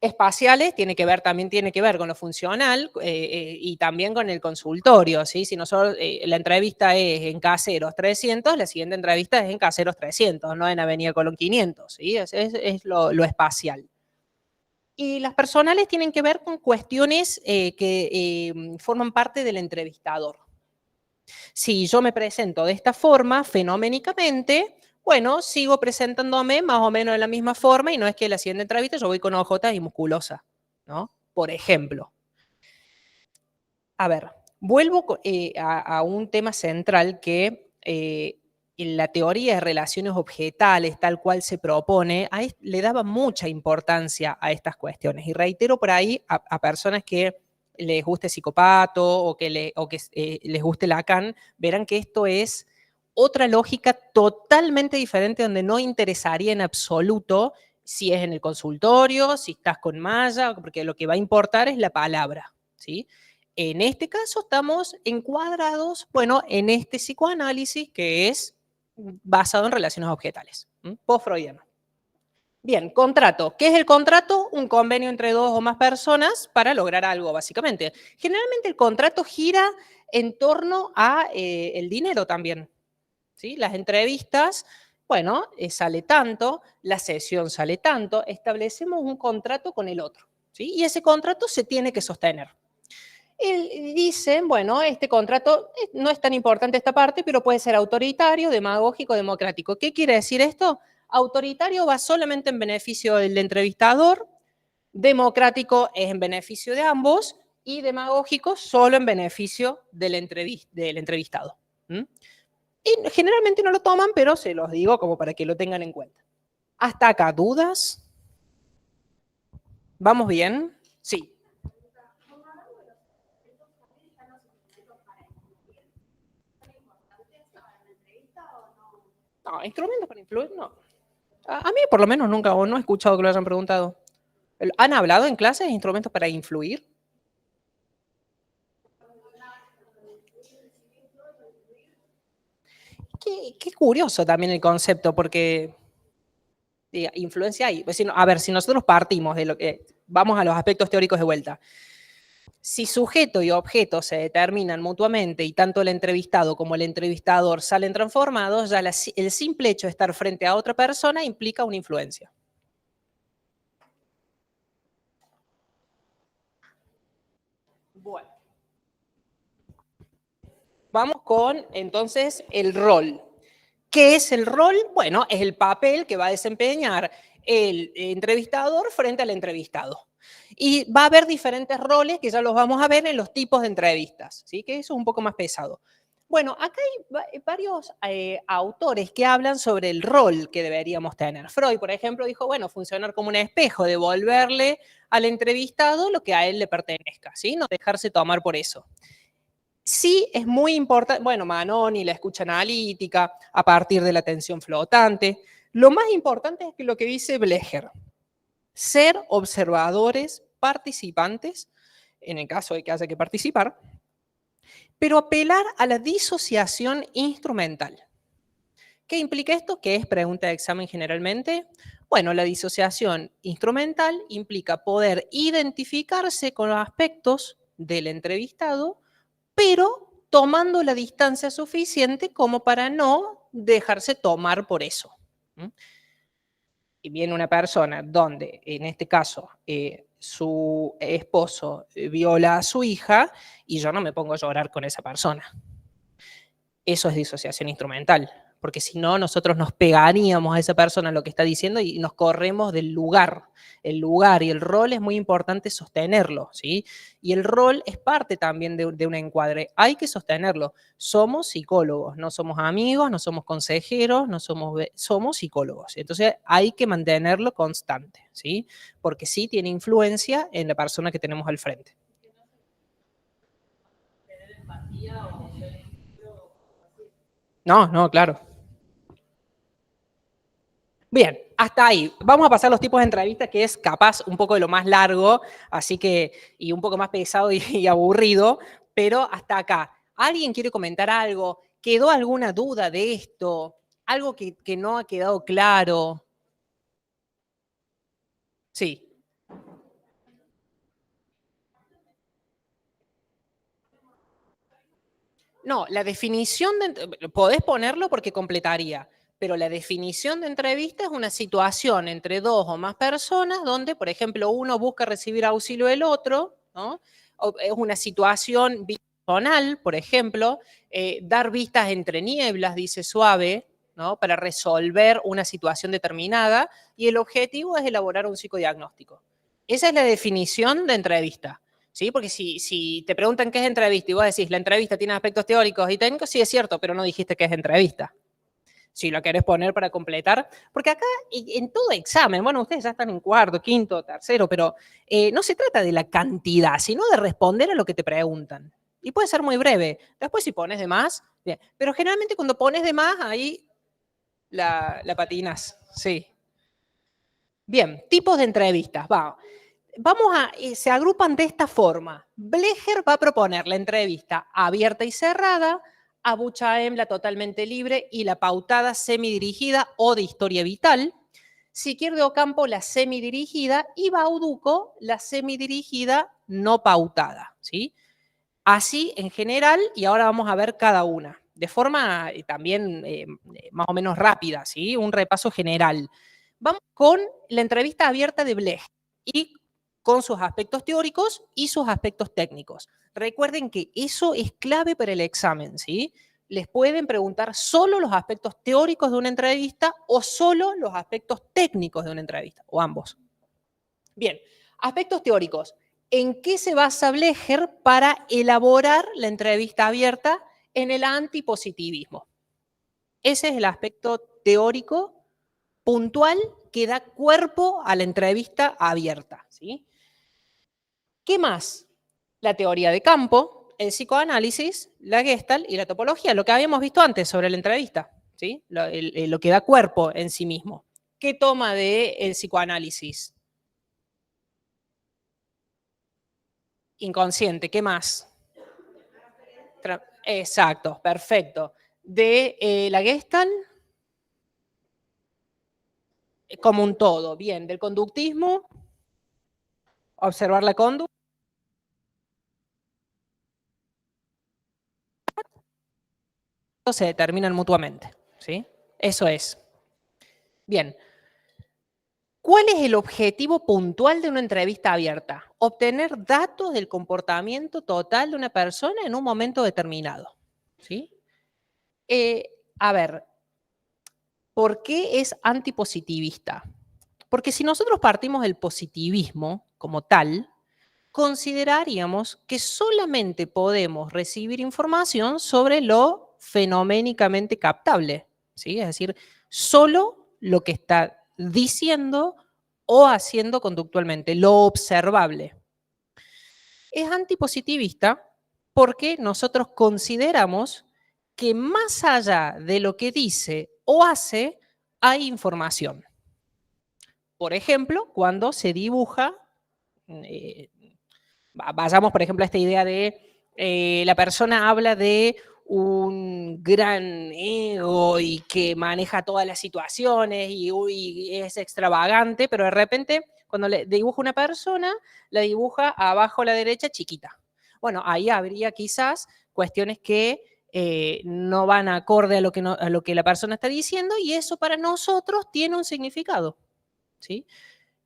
Espaciales también tiene que ver con lo funcional y también con el consultorio, ¿sí? Si nosotros, la entrevista es en Caseros 300, la siguiente entrevista es en Caseros 300, no en Avenida Colón 500, ¿sí? Es lo espacial. Y las personales tienen que ver con cuestiones que forman parte del entrevistador. Si yo me presento de esta forma, fenoménicamente, bueno, sigo presentándome más o menos de la misma forma y no es que la siguiente entrevista yo voy con ojotas y musculosa, ¿no? Por ejemplo. A ver, vuelvo a un tema central que en la teoría de relaciones objetales, tal cual se propone, le daba mucha importancia a estas cuestiones. Y reitero por ahí a personas que les guste Psicopato o que les guste Lacan, verán que esto es otra lógica totalmente diferente donde no interesaría en absoluto si es en el consultorio, si estás con malla, porque lo que va a importar es la palabra, ¿sí? En este caso estamos encuadrados, bueno, en este psicoanálisis que es basado en relaciones objetales, post-freudiano. Bien, contrato. ¿Qué es el contrato? Un convenio entre 2 o más personas para lograr algo, básicamente. Generalmente el contrato gira en torno a el dinero también, ¿sí? Las entrevistas, bueno, sale tanto, la sesión sale tanto, establecemos un contrato con el otro, ¿sí? Y ese contrato se tiene que sostener. Y dicen, bueno, este contrato no es tan importante esta parte, pero puede ser autoritario, demagógico, democrático. ¿Qué quiere decir esto? Autoritario va solamente en beneficio del entrevistador, democrático es en beneficio de ambos y demagógico solo en beneficio del entrevistado. Y generalmente no lo toman, pero se los digo como para que lo tengan en cuenta. ¿Hasta acá dudas? ¿Vamos bien? Sí. No, instrumentos para influir, no. A mí por lo menos nunca, o no he escuchado que lo hayan preguntado. ¿Han hablado en clases de instrumentos para influir? Qué curioso también el concepto, porque influencia hay. A ver, si nosotros partimos de lo que, vamos a los aspectos teóricos de vuelta. Si sujeto y objeto se determinan mutuamente y tanto el entrevistado como el entrevistador salen transformados, ya el simple hecho de estar frente a otra persona implica una influencia. Bueno. Vamos con, entonces, el rol. ¿Qué es el rol? Bueno, es el papel que va a desempeñar el entrevistador frente al entrevistado. Y va a haber diferentes roles que ya los vamos a ver en los tipos de entrevistas, ¿sí? Que eso es un poco más pesado. Bueno, acá hay varios autores que hablan sobre el rol que deberíamos tener. Freud, por ejemplo, dijo, bueno, funcionar como un espejo, devolverle al entrevistado lo que a él le pertenezca, ¿sí? No dejarse tomar por eso. Sí es muy importante, bueno, Manoni, la escucha analítica, a partir de la atención flotante. Lo más importante es que lo que dice Blecher, ser observadores participantes, en el caso de que haya que participar, pero apelar a la disociación instrumental. ¿Qué implica esto? ¿Qué es pregunta de examen generalmente? Bueno, la disociación instrumental implica poder identificarse con los aspectos del entrevistado, pero tomando la distancia suficiente como para no dejarse tomar por eso. Y viene una persona donde, en este caso, su esposo viola a su hija y yo no me pongo a llorar con esa persona. Eso es disociación instrumental, porque si no, nosotros nos pegaríamos a esa persona lo que está diciendo y nos corremos del lugar. El lugar y el rol es muy importante sostenerlo, ¿sí? Y el rol es parte también de un encuadre. Hay que sostenerlo. Somos psicólogos, no somos amigos, no somos consejeros, no somos, somos psicólogos. Entonces hay que mantenerlo constante, ¿sí? Porque sí tiene influencia en la persona que tenemos al frente. No, no, claro. Bien, hasta ahí. Vamos a pasar a los tipos de entrevistas, que es capaz un poco de lo más largo, así que, y un poco más pesado y aburrido, pero hasta acá. ¿Alguien quiere comentar algo? ¿Quedó alguna duda de esto? ¿Algo que no ha quedado claro? Sí. No, la definición de, podés ponerlo porque completaría, pero la definición de entrevista es una situación entre dos o más personas donde, por ejemplo, uno busca recibir auxilio del otro, ¿no? O es una situación personal, por ejemplo, dar vistas entre nieblas, dice Suave, ¿no? Para resolver una situación determinada y el objetivo es elaborar un psicodiagnóstico. Esa es la definición de entrevista. ¿Sí? Porque si te preguntan qué es entrevista y vos decís, la entrevista tiene aspectos teóricos y técnicos, sí es cierto, pero no dijiste qué es entrevista. Si lo querés poner para completar, porque acá en todo examen, bueno, ustedes ya están en cuarto, quinto, tercero, pero no se trata de la cantidad, sino de responder a lo que te preguntan. Y puede ser muy breve. Después si pones de más, bien. Pero generalmente cuando pones de más, ahí la patinas. Sí. Bien, tipos de entrevistas. Se agrupan de esta forma. Blecher va a proponer la entrevista abierta y cerrada, Abu Chaem la totalmente libre y la pautada semidirigida o de historia vital, Siquir de Ocampo la semidirigida y Bauduco la semidirigida no pautada. ¿Sí? Así en general, y ahora vamos a ver cada una, de forma también más o menos rápida, ¿sí? Un repaso general. Vamos con la entrevista abierta de Blech y con sus aspectos teóricos y sus aspectos técnicos. Recuerden que eso es clave para el examen, ¿sí? Les pueden preguntar solo los aspectos teóricos de una entrevista o solo los aspectos técnicos de una entrevista, o ambos. Bien, aspectos teóricos. ¿En qué se basa Blecher para elaborar la entrevista abierta en el antipositivismo? Ese es el aspecto teórico puntual que da cuerpo a la entrevista abierta. ¿Sí? ¿Qué más? La teoría de campo, el psicoanálisis, la Gestalt y la topología, lo que habíamos visto antes sobre la entrevista, ¿sí? Lo que da cuerpo en sí mismo. ¿Qué toma del psicoanálisis? Inconsciente, ¿qué más? Exacto, perfecto. De la Gestalt como un todo, bien. Del conductismo, observar la conducta. efectos se determinan mutuamente, ¿sí? Eso es. Bien. ¿Cuál es el objetivo puntual de una entrevista abierta? Obtener datos del comportamiento total de una persona en un momento determinado, ¿sí? Eh, a ver, ¿por qué es antipositivista? Porque si nosotros partimos del positivismo como tal, consideraríamos que solamente podemos recibir información sobre lo fenoménicamente captable, ¿sí? Es decir, solo lo que está diciendo o haciendo conductualmente, lo observable. Es antipositivista porque nosotros consideramos que más allá de lo que dice o hace, hay información. Por ejemplo, cuando se dibuja, eh, vayamos por ejemplo a esta idea de la persona habla de un gran ego y que maneja todas las situaciones y uy, es extravagante, pero de repente cuando le dibuja una persona, la dibuja abajo a la derecha chiquita. Bueno, ahí habría quizás cuestiones que no van acorde a lo que, a lo que la persona está diciendo y eso para nosotros tiene un significado, ¿sí?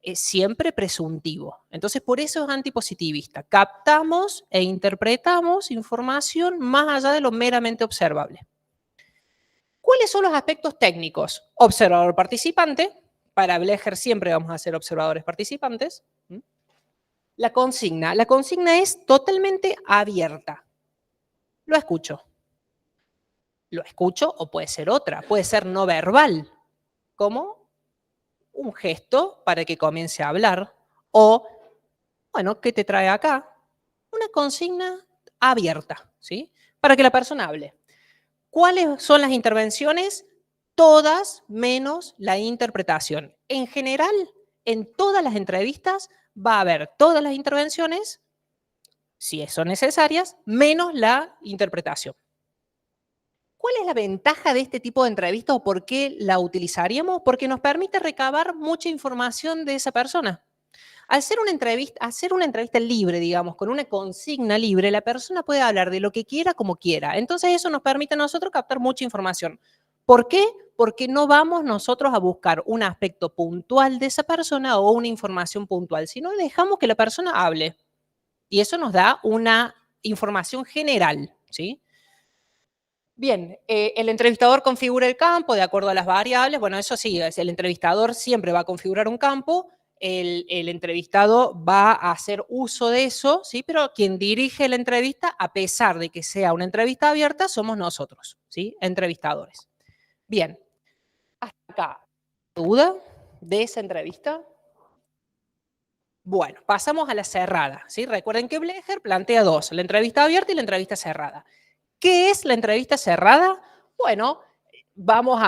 Es siempre presuntivo. Entonces, por eso es antipositivista. Captamos e interpretamos información más allá de lo meramente observable. ¿Cuáles son los aspectos técnicos? Observador participante. Para Blecher siempre vamos a ser observadores participantes. La consigna. La consigna es totalmente abierta. Lo escucho. Lo escucho o puede ser otra. Puede ser no verbal. Como un gesto para que comience a hablar. O, bueno, ¿qué te trae acá? Una consigna abierta, ¿sí? Para que la persona hable. ¿Cuáles son las intervenciones? Todas menos la interpretación. En general, en todas las entrevistas va a haber todas las intervenciones, si son necesarias, menos la interpretación. ¿Cuál es la ventaja de este tipo de entrevista o por qué la utilizaríamos? Porque nos permite recabar mucha información de esa persona. Al hacer una entrevista libre, digamos, con una consigna libre, la persona puede hablar de lo que quiera como quiera. Entonces eso nos permite a nosotros captar mucha información. ¿Por qué? Porque no vamos nosotros a buscar un aspecto puntual de esa persona o una información puntual, sino dejamos que la persona hable. Y eso nos da una información general, ¿sí? Bien, el entrevistador configura el campo de acuerdo a las variables. Bueno, eso sí, el entrevistador siempre va a configurar un campo. El entrevistado va a hacer uso de eso, ¿sí? Pero quien dirige la entrevista, a pesar de que sea una entrevista abierta, somos nosotros, ¿sí? Entrevistadores. Bien, hasta acá. ¿Duda de esa entrevista? Bueno, pasamos a la cerrada, ¿sí? Recuerden que Blecher plantea dos, la entrevista abierta y la entrevista cerrada. ¿Qué es la entrevista cerrada? Bueno,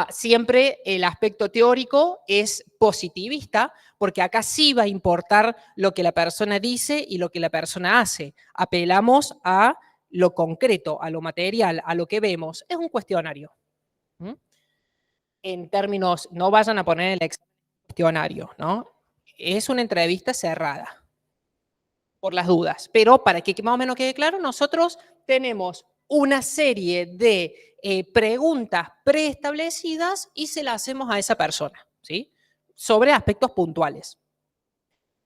siempre el aspecto teórico es positivista, porque acá sí va a importar lo que la persona dice y lo que la persona hace. Apelamos a lo concreto, a lo material, a lo que vemos. Es un cuestionario. ¿Mm? En términos, no vayan a poner el examen cuestionario, ¿no? Es una entrevista cerrada, por las dudas. Pero para que más o menos quede claro, nosotros tenemos una serie de preguntas preestablecidas y se las hacemos a esa persona, ¿sí? Sobre aspectos puntuales.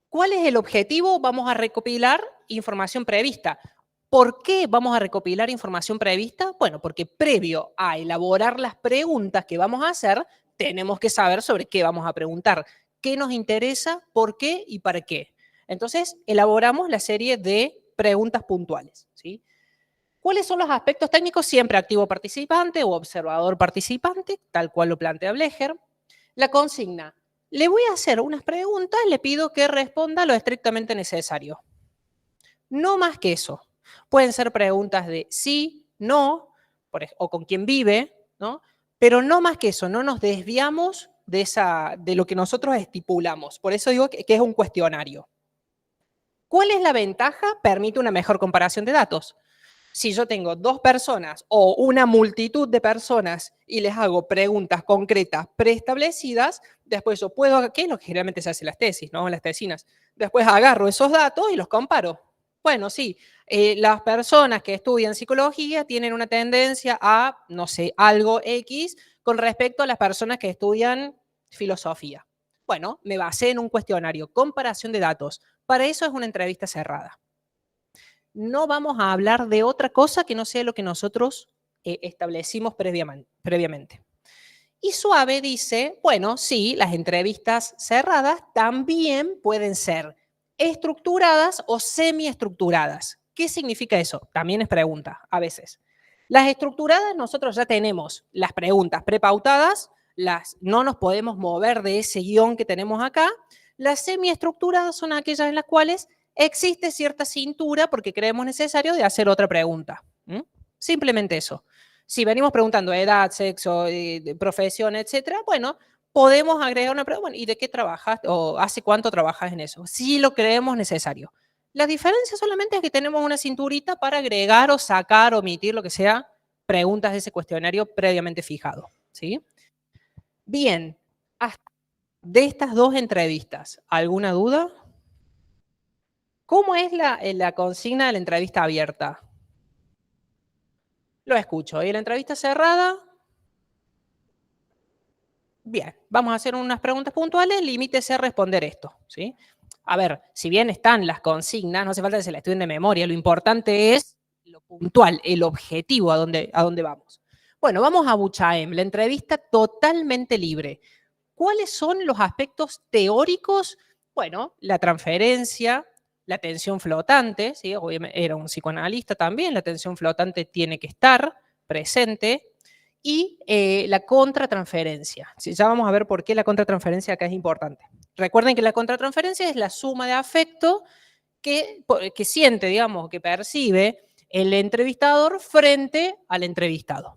¿Cuál es el objetivo? Vamos a recopilar información prevista. ¿Por qué vamos a recopilar información prevista? Bueno, porque previo a elaborar las preguntas que vamos a hacer, tenemos que saber sobre qué vamos a preguntar, qué nos interesa, por qué y para qué. Entonces, elaboramos la serie de preguntas puntuales, ¿sí? ¿Cuáles son los aspectos técnicos? Siempre activo participante o observador participante, tal cual lo plantea Blecher. La consigna. Le voy a hacer unas preguntas, le pido que responda lo estrictamente necesario. No más que eso. Pueden ser preguntas de sí, no, o con quién vive, ¿no? Pero no más que eso, no nos desviamos de lo que nosotros estipulamos. Por eso digo que es un cuestionario. ¿Cuál es la ventaja? Permite una mejor comparación de datos. Si yo tengo dos personas o una multitud de personas y les hago preguntas concretas preestablecidas, después yo puedo, ¿qué es lo que generalmente se hace en las tesis, ¿no? En las tesinas. Después agarro esos datos y los comparo. Bueno, sí, las personas que estudian psicología tienen una tendencia a, no sé, algo X con respecto a las personas que estudian filosofía. Bueno, me basé en un cuestionario, comparación de datos. Para eso es una entrevista cerrada. No vamos a hablar de otra cosa que no sea lo que nosotros establecimos previamente. Y Suave dice, bueno, sí, las entrevistas cerradas también pueden ser estructuradas o semiestructuradas. ¿Qué significa eso? También es pregunta, a veces. Las estructuradas, nosotros ya tenemos las preguntas prepautadas, no nos podemos mover de ese guión que tenemos acá. Las semiestructuradas son aquellas en las cuales existe cierta cintura porque creemos necesario de hacer otra pregunta. Simplemente eso. Si venimos preguntando edad, sexo, profesión, etcétera, bueno, podemos agregar una pregunta. Bueno, ¿y de qué trabajas? ¿O hace cuánto trabajas en eso? Si lo creemos necesario. La diferencia solamente es que tenemos una cinturita para agregar o sacar, omitir, lo que sea, preguntas de ese cuestionario previamente fijado. ¿Sí? Bien, hasta de estas dos entrevistas, ¿alguna duda? ¿Cómo es la consigna de la entrevista abierta? Lo escucho. ¿Y la entrevista cerrada? Bien, vamos a hacer unas preguntas puntuales, limítese a responder esto, ¿sí? A ver, si bien están las consignas, no hace falta que se las estudien de memoria, lo importante es lo puntual, el objetivo a dónde vamos. Bueno, vamos a Buchaem, la entrevista totalmente libre. ¿Cuáles son los aspectos teóricos? Bueno, la transferencia, la tensión flotante, ¿sí? Obviamente era un psicoanalista también, la tensión flotante tiene que estar presente, y la contratransferencia. Sí, ya vamos a ver por qué la contratransferencia acá es importante. Recuerden que la contratransferencia es la suma de afecto que siente, digamos, que percibe el entrevistador frente al entrevistado.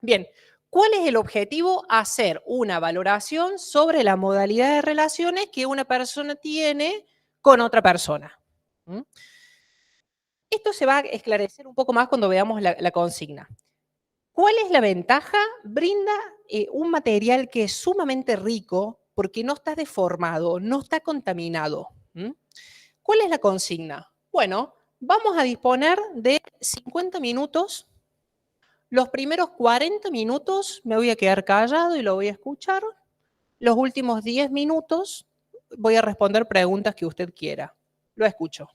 Bien, ¿cuál es el objetivo? Hacer una valoración sobre la modalidad de relaciones que una persona tiene con otra persona. Esto se va a esclarecer un poco más cuando veamos la consigna. ¿Cuál es la ventaja? Brinda un material que es sumamente rico porque no está deformado, no está contaminado. ¿Cuál es la consigna? Bueno, vamos a disponer de 50 minutos. Los primeros 40 minutos me voy a quedar callado y lo voy a escuchar. Los últimos 10 minutos voy a responder preguntas que usted quiera. Lo escucho.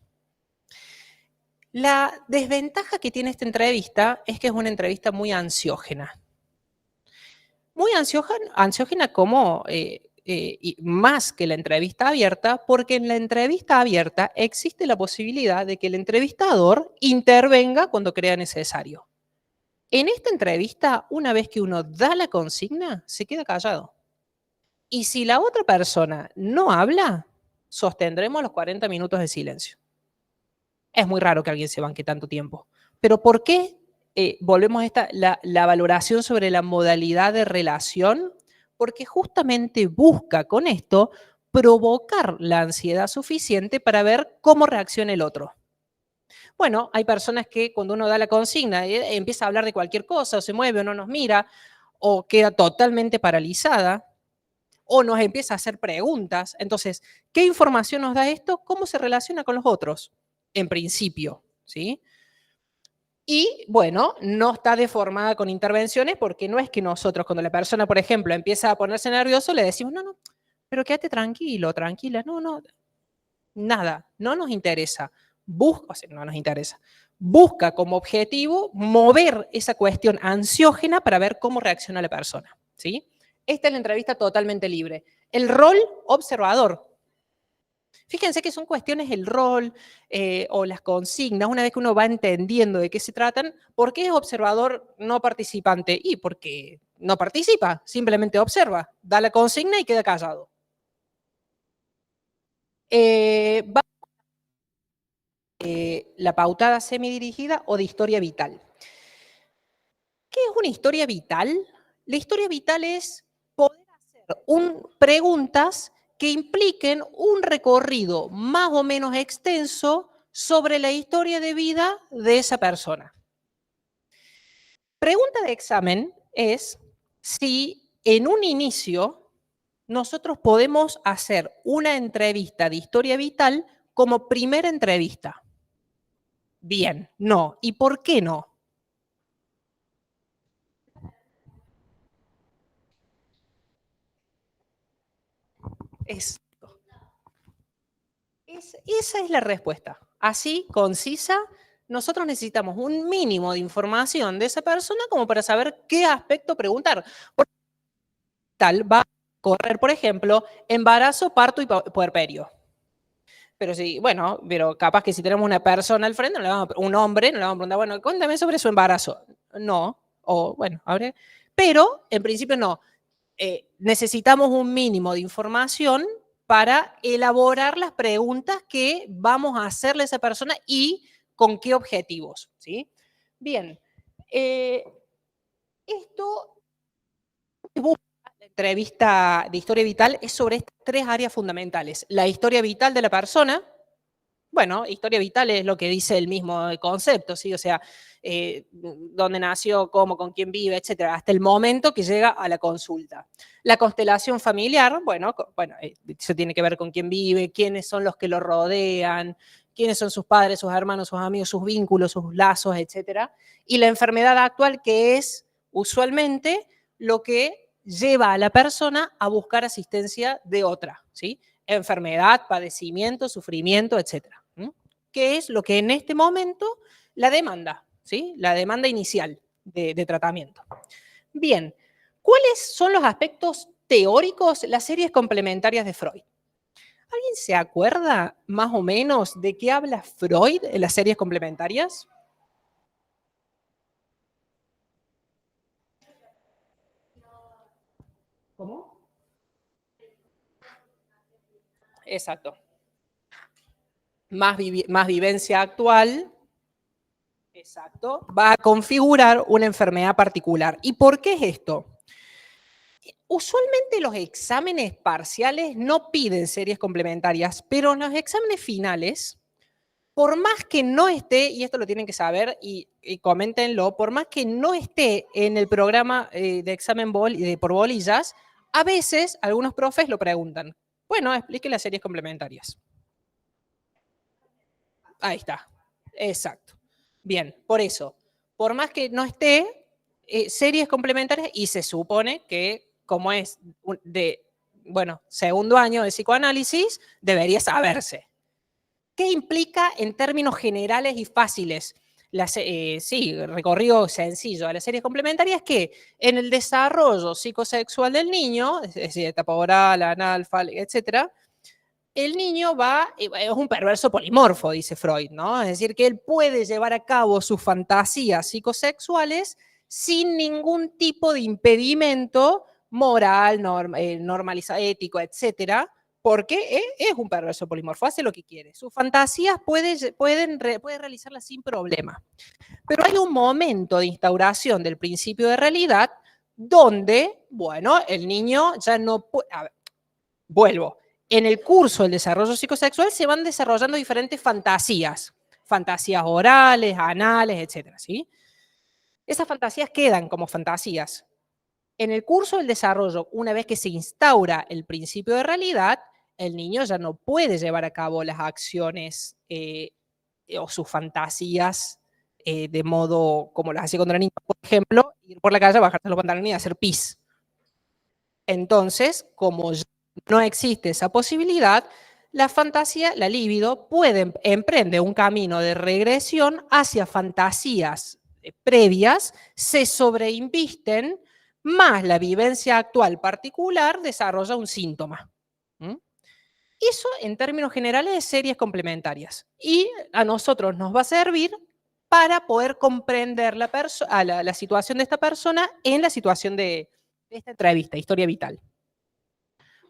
La desventaja que tiene esta entrevista es que es una entrevista muy ansiógena. Muy ansiógena como y más que la entrevista abierta, porque en la entrevista abierta existe la posibilidad de que el entrevistador intervenga cuando crea necesario. En esta entrevista, una vez que uno da la consigna, se queda callado. Y si la otra persona no habla, sostendremos los 40 minutos de silencio. Es muy raro que alguien se banque tanto tiempo. Pero ¿por qué volvemos a la valoración sobre la modalidad de relación? Porque justamente busca con esto provocar la ansiedad suficiente para ver cómo reacciona el otro. Bueno, hay personas que cuando uno da la consigna empieza a hablar de cualquier cosa, o se mueve o no nos mira, o queda totalmente paralizada, o nos empieza a hacer preguntas. Entonces, ¿qué información nos da esto? ¿Cómo se relaciona con los otros? En principio, ¿sí? Y bueno, no está deformada con intervenciones porque no es que nosotros, cuando la persona, por ejemplo, empieza a ponerse nervioso, le decimos, no, no, pero quédate tranquilo, tranquila, no, no, nada, no nos interesa. Busca, o sea, no nos interesa. Busca como objetivo mover esa cuestión ansiógena para ver cómo reacciona la persona, ¿sí? Esta es la entrevista totalmente libre. El rol observador. Fíjense que son cuestiones el rol o las consignas, una vez que uno va entendiendo de qué se tratan, ¿por qué es observador no participante? Y porque no participa, simplemente observa, da la consigna y queda callado. La pautada semidirigida o de historia vital. ¿Qué es una historia vital? La historia vital es poder hacer preguntas que impliquen un recorrido más o menos extenso sobre la historia de vida de esa persona. Pregunta de examen es si en un inicio nosotros podemos hacer una entrevista de historia vital como primera entrevista. Bien, no. ¿Y por qué no? Esa es la respuesta. Así, concisa, nosotros necesitamos un mínimo de información de esa persona como para saber qué aspecto preguntar. Porque tal va a correr, por ejemplo, embarazo, parto y puerperio. Pero sí, bueno, pero capaz que si tenemos una persona al frente, un hombre, no le vamos a preguntar, bueno, cuéntame sobre su embarazo. No, o bueno, abre. Pero en principio no. Necesitamos un mínimo de información para elaborar las preguntas que vamos a hacerle a esa persona y con qué objetivos, ¿sí? Bien, esto, la entrevista de historia vital es sobre estas tres áreas fundamentales. La historia vital de la persona. Bueno, historia vital es lo que dice el mismo concepto, ¿sí? O sea, dónde nació, cómo, con quién vive, etcétera, hasta el momento que llega a la consulta. La constelación familiar, bueno, eso tiene que ver con quién vive, quiénes son los que lo rodean, quiénes son sus padres, sus hermanos, sus amigos, sus vínculos, sus lazos, etcétera. Y la enfermedad actual, que es usualmente lo que lleva a la persona a buscar asistencia de otra, ¿sí? Enfermedad, padecimiento, sufrimiento, etcétera. ¿Qué es lo que en este momento la demanda? ¿Sí? La demanda inicial de tratamiento. Bien, ¿cuáles son los aspectos teóricos, las series complementarias de Freud? ¿Alguien se acuerda más o menos de qué habla Freud en las series complementarias? ¿Cómo? Exacto. Más vivencia actual, exacto, va a configurar una enfermedad particular. ¿Y por qué es esto? Usualmente los exámenes parciales no piden series complementarias, pero en los exámenes finales, por más que no esté, y esto lo tienen que saber y coméntenlo, por más que no esté en el programa de examen por bolillas, a veces algunos profes lo preguntan. Bueno, explique las series complementarias. Ahí está. Exacto. Bien, por eso, por más que no esté, series complementarias y se supone que como es de, bueno, segundo año de psicoanálisis, debería saberse. ¿Qué implica en términos generales y fáciles? Sí, recorrido sencillo a las series complementarias que en el desarrollo psicosexual del niño, es decir, etapa oral, anal, etcétera, el niño es un perverso polimorfo, dice Freud, ¿no? Es decir, que él puede llevar a cabo sus fantasías psicosexuales sin ningún tipo de impedimento moral, ético, etcétera, porque es un perverso polimorfo, hace lo que quiere. Sus fantasías puede realizarlas sin problema. Pero hay un momento de instauración del principio de realidad donde, bueno, el niño ya no puede. Vuelvo. En el curso del desarrollo psicosexual se van desarrollando diferentes fantasías. Fantasías orales, anales, etcétera, ¿sí? Esas fantasías quedan como fantasías. En el curso del desarrollo, una vez que se instaura el principio de realidad, el niño ya no puede llevar a cabo las acciones o sus fantasías de modo como las hacía cuando era niño. Por ejemplo, ir por la calle, bajarse los pantalones y hacer pis. Entonces, como no existe esa posibilidad, la fantasía, la libido, emprende un camino de regresión hacia fantasías previas, se sobreinvisten, más la vivencia actual particular desarrolla un síntoma. ¿Mm? Eso en términos generales de series complementarias. Y a nosotros nos va a servir para poder comprender la situación de esta persona en la situación de esta entrevista, historia vital.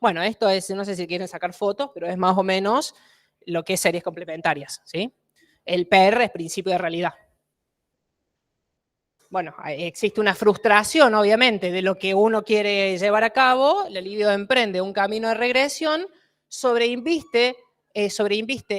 Bueno, esto es, no sé si quieren sacar fotos, pero es más o menos lo que es series complementarias, ¿sí? El PR es principio de realidad. Bueno, existe una frustración, obviamente, de lo que uno quiere llevar a cabo. La libido emprende un camino de regresión, sobreinviste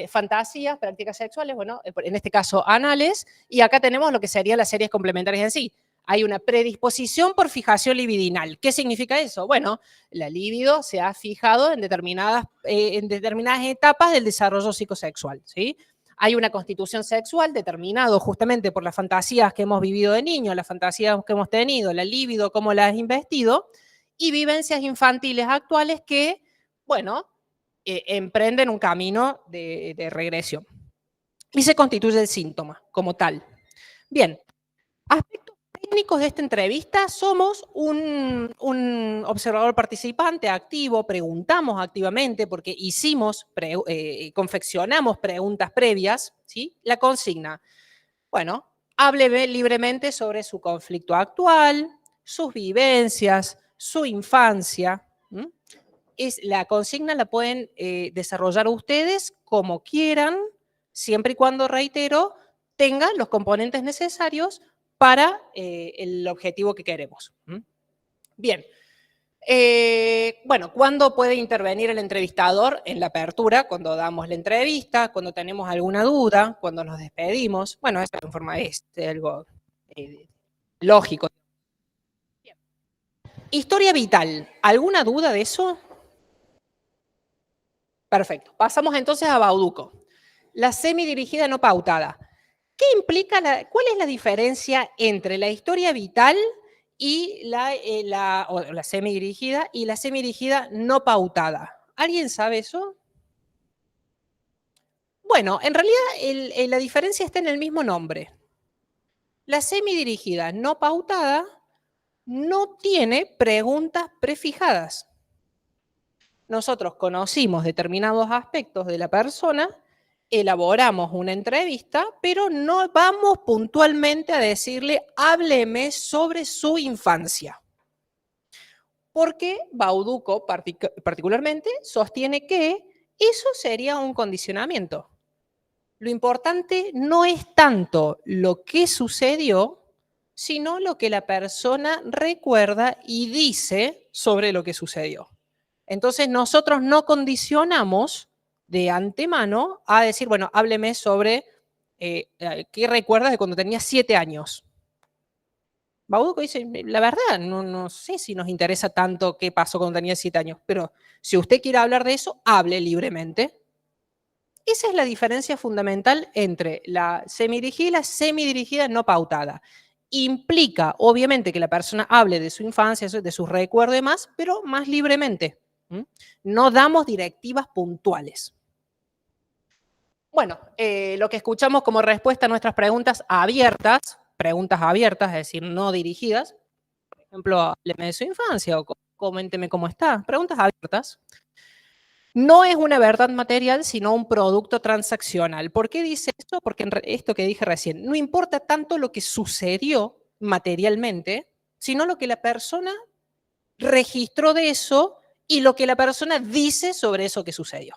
fantasías, prácticas sexuales, bueno, en este caso anales, y acá tenemos lo que serían las series complementarias en sí. Hay una predisposición por fijación libidinal. ¿Qué significa eso? Bueno, la libido se ha fijado en determinadas etapas del desarrollo psicosexual, ¿sí? Hay una constitución sexual determinado justamente por las fantasías que hemos vivido de niños, las fantasías que hemos tenido, la libido, cómo la has investido, y vivencias infantiles actuales que, bueno, emprenden un camino de regresión. Y se constituye el síntoma como tal. Bien, aspectos técnicos de esta entrevista: somos un observador participante activo, preguntamos activamente porque confeccionamos preguntas previas, ¿sí? La consigna: bueno, hable libremente sobre su conflicto actual, sus vivencias, su infancia. La consigna la pueden desarrollar ustedes como quieran, siempre y cuando, reitero, tengan los componentes necesarios para el objetivo que queremos. Bien. Bueno, ¿cuándo puede intervenir el entrevistador? En la apertura, cuando damos la entrevista, cuando tenemos alguna duda, cuando nos despedimos. Bueno, eso en forma es algo lógico. Bien. Historia vital. ¿Alguna duda de eso? Perfecto. Pasamos entonces a Bauducco. La semidirigida no pautada. ¿Qué implica cuál es la diferencia entre la historia vital y la semidirigida y la semidirigida no pautada? ¿Alguien sabe eso? Bueno, en realidad la diferencia está en el mismo nombre. La semidirigida no pautada no tiene preguntas prefijadas. Nosotros conocimos determinados aspectos de la persona, elaboramos una entrevista, pero no vamos puntualmente a decirle, hábleme sobre su infancia. Porque Bauducco particularmente sostiene que eso sería un condicionamiento. Lo importante no es tanto lo que sucedió, sino lo que la persona recuerda y dice sobre lo que sucedió. Entonces nosotros no condicionamos de antemano a decir, bueno, hábleme sobre qué recuerdas de cuando tenías 7 años. Bauducco dice, la verdad, no sé si nos interesa tanto qué pasó cuando tenía 7 años, pero si usted quiere hablar de eso, hable libremente. Esa es la diferencia fundamental entre la semidirigida y la semidirigida no pautada. Implica, obviamente, que la persona hable de su infancia, de sus recuerdos y demás, pero más libremente. No damos directivas puntuales. Bueno, lo que escuchamos como respuesta a nuestras preguntas abiertas, es decir, no dirigidas, por ejemplo, hábleme de su infancia o coménteme cómo está, preguntas abiertas. No es una verdad material, sino un producto transaccional. ¿Por qué dice esto? Porque esto que dije recién, no importa tanto lo que sucedió materialmente, sino lo que la persona registró de eso y lo que la persona dice sobre eso que sucedió.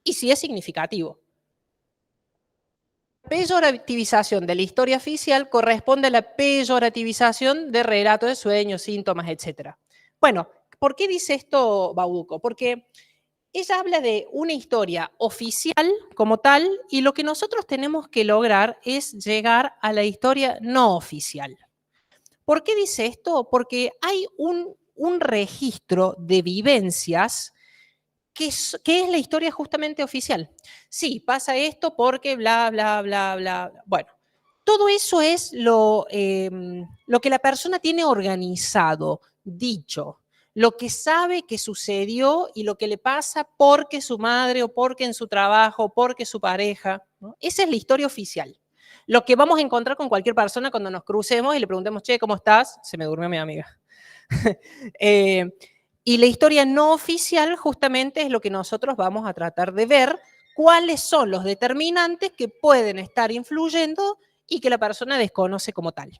Y si es significativo. La peyorativización de la historia oficial corresponde a la peyorativización de relatos de sueños, síntomas, etc. Bueno, ¿por qué dice esto Bauducco? Porque ella habla de una historia oficial como tal y lo que nosotros tenemos que lograr es llegar a la historia no oficial. ¿Por qué dice esto? Porque hay un registro de vivencias que es la historia justamente oficial. Sí, pasa esto porque bla, bla, bla, bla. Bueno, todo eso es lo que la persona tiene organizado, dicho, lo que sabe que sucedió y lo que le pasa porque su madre o porque en su trabajo, porque su pareja. ¿No? Esa es la historia oficial. Lo que vamos a encontrar con cualquier persona cuando nos crucemos y le preguntemos, che, ¿cómo estás? Se me durmió mi amiga. Y la historia no oficial justamente es lo que nosotros vamos a tratar de ver, cuáles son los determinantes que pueden estar influyendo y que la persona desconoce como tal.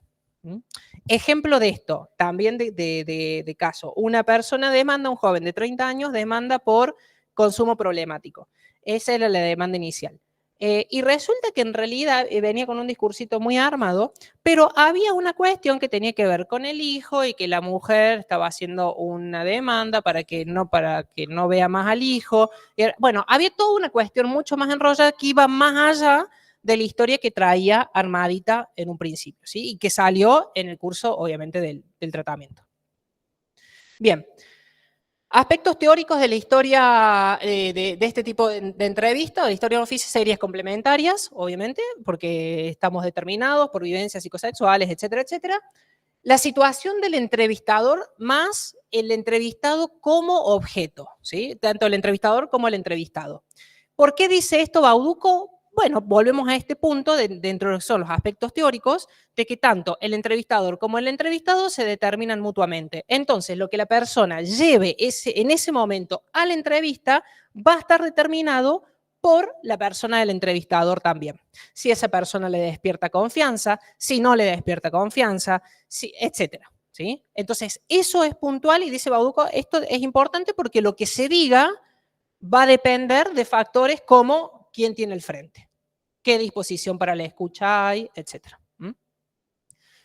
Ejemplo de esto, también de caso, una persona demanda, un joven de 30 años demanda por consumo problemático. Esa era la demanda inicial. Y resulta que en realidad venía con un discursito muy armado, pero había una cuestión que tenía que ver con el hijo y que la mujer estaba haciendo una demanda para que no vea más al hijo. Bueno, había toda una cuestión mucho más enrollada que iba más allá de la historia que traía armadita en un principio, ¿sí? Y que salió en el curso, obviamente, del tratamiento. Bien. Aspectos teóricos de la historia de este tipo de entrevista, de la historia oral series complementarias, obviamente, porque estamos determinados por vivencias psicosexuales, etcétera, etcétera. La situación del entrevistador más el entrevistado como objeto, ¿sí? Tanto el entrevistador como el entrevistado. ¿Por qué dice esto Bauducco? Bueno, volvemos a este punto dentro de lo que son los aspectos teóricos, de que tanto el entrevistador como el entrevistado se determinan mutuamente. Entonces, lo que la persona lleve en ese momento a la entrevista va a estar determinado por la persona del entrevistador también. Si esa persona le despierta confianza, si no le despierta confianza, etcétera. ¿Sí? Entonces, eso es puntual y dice Bauducco, esto es importante porque lo que se diga va a depender de factores como quién tiene el frente, qué disposición para la escucha hay, etc.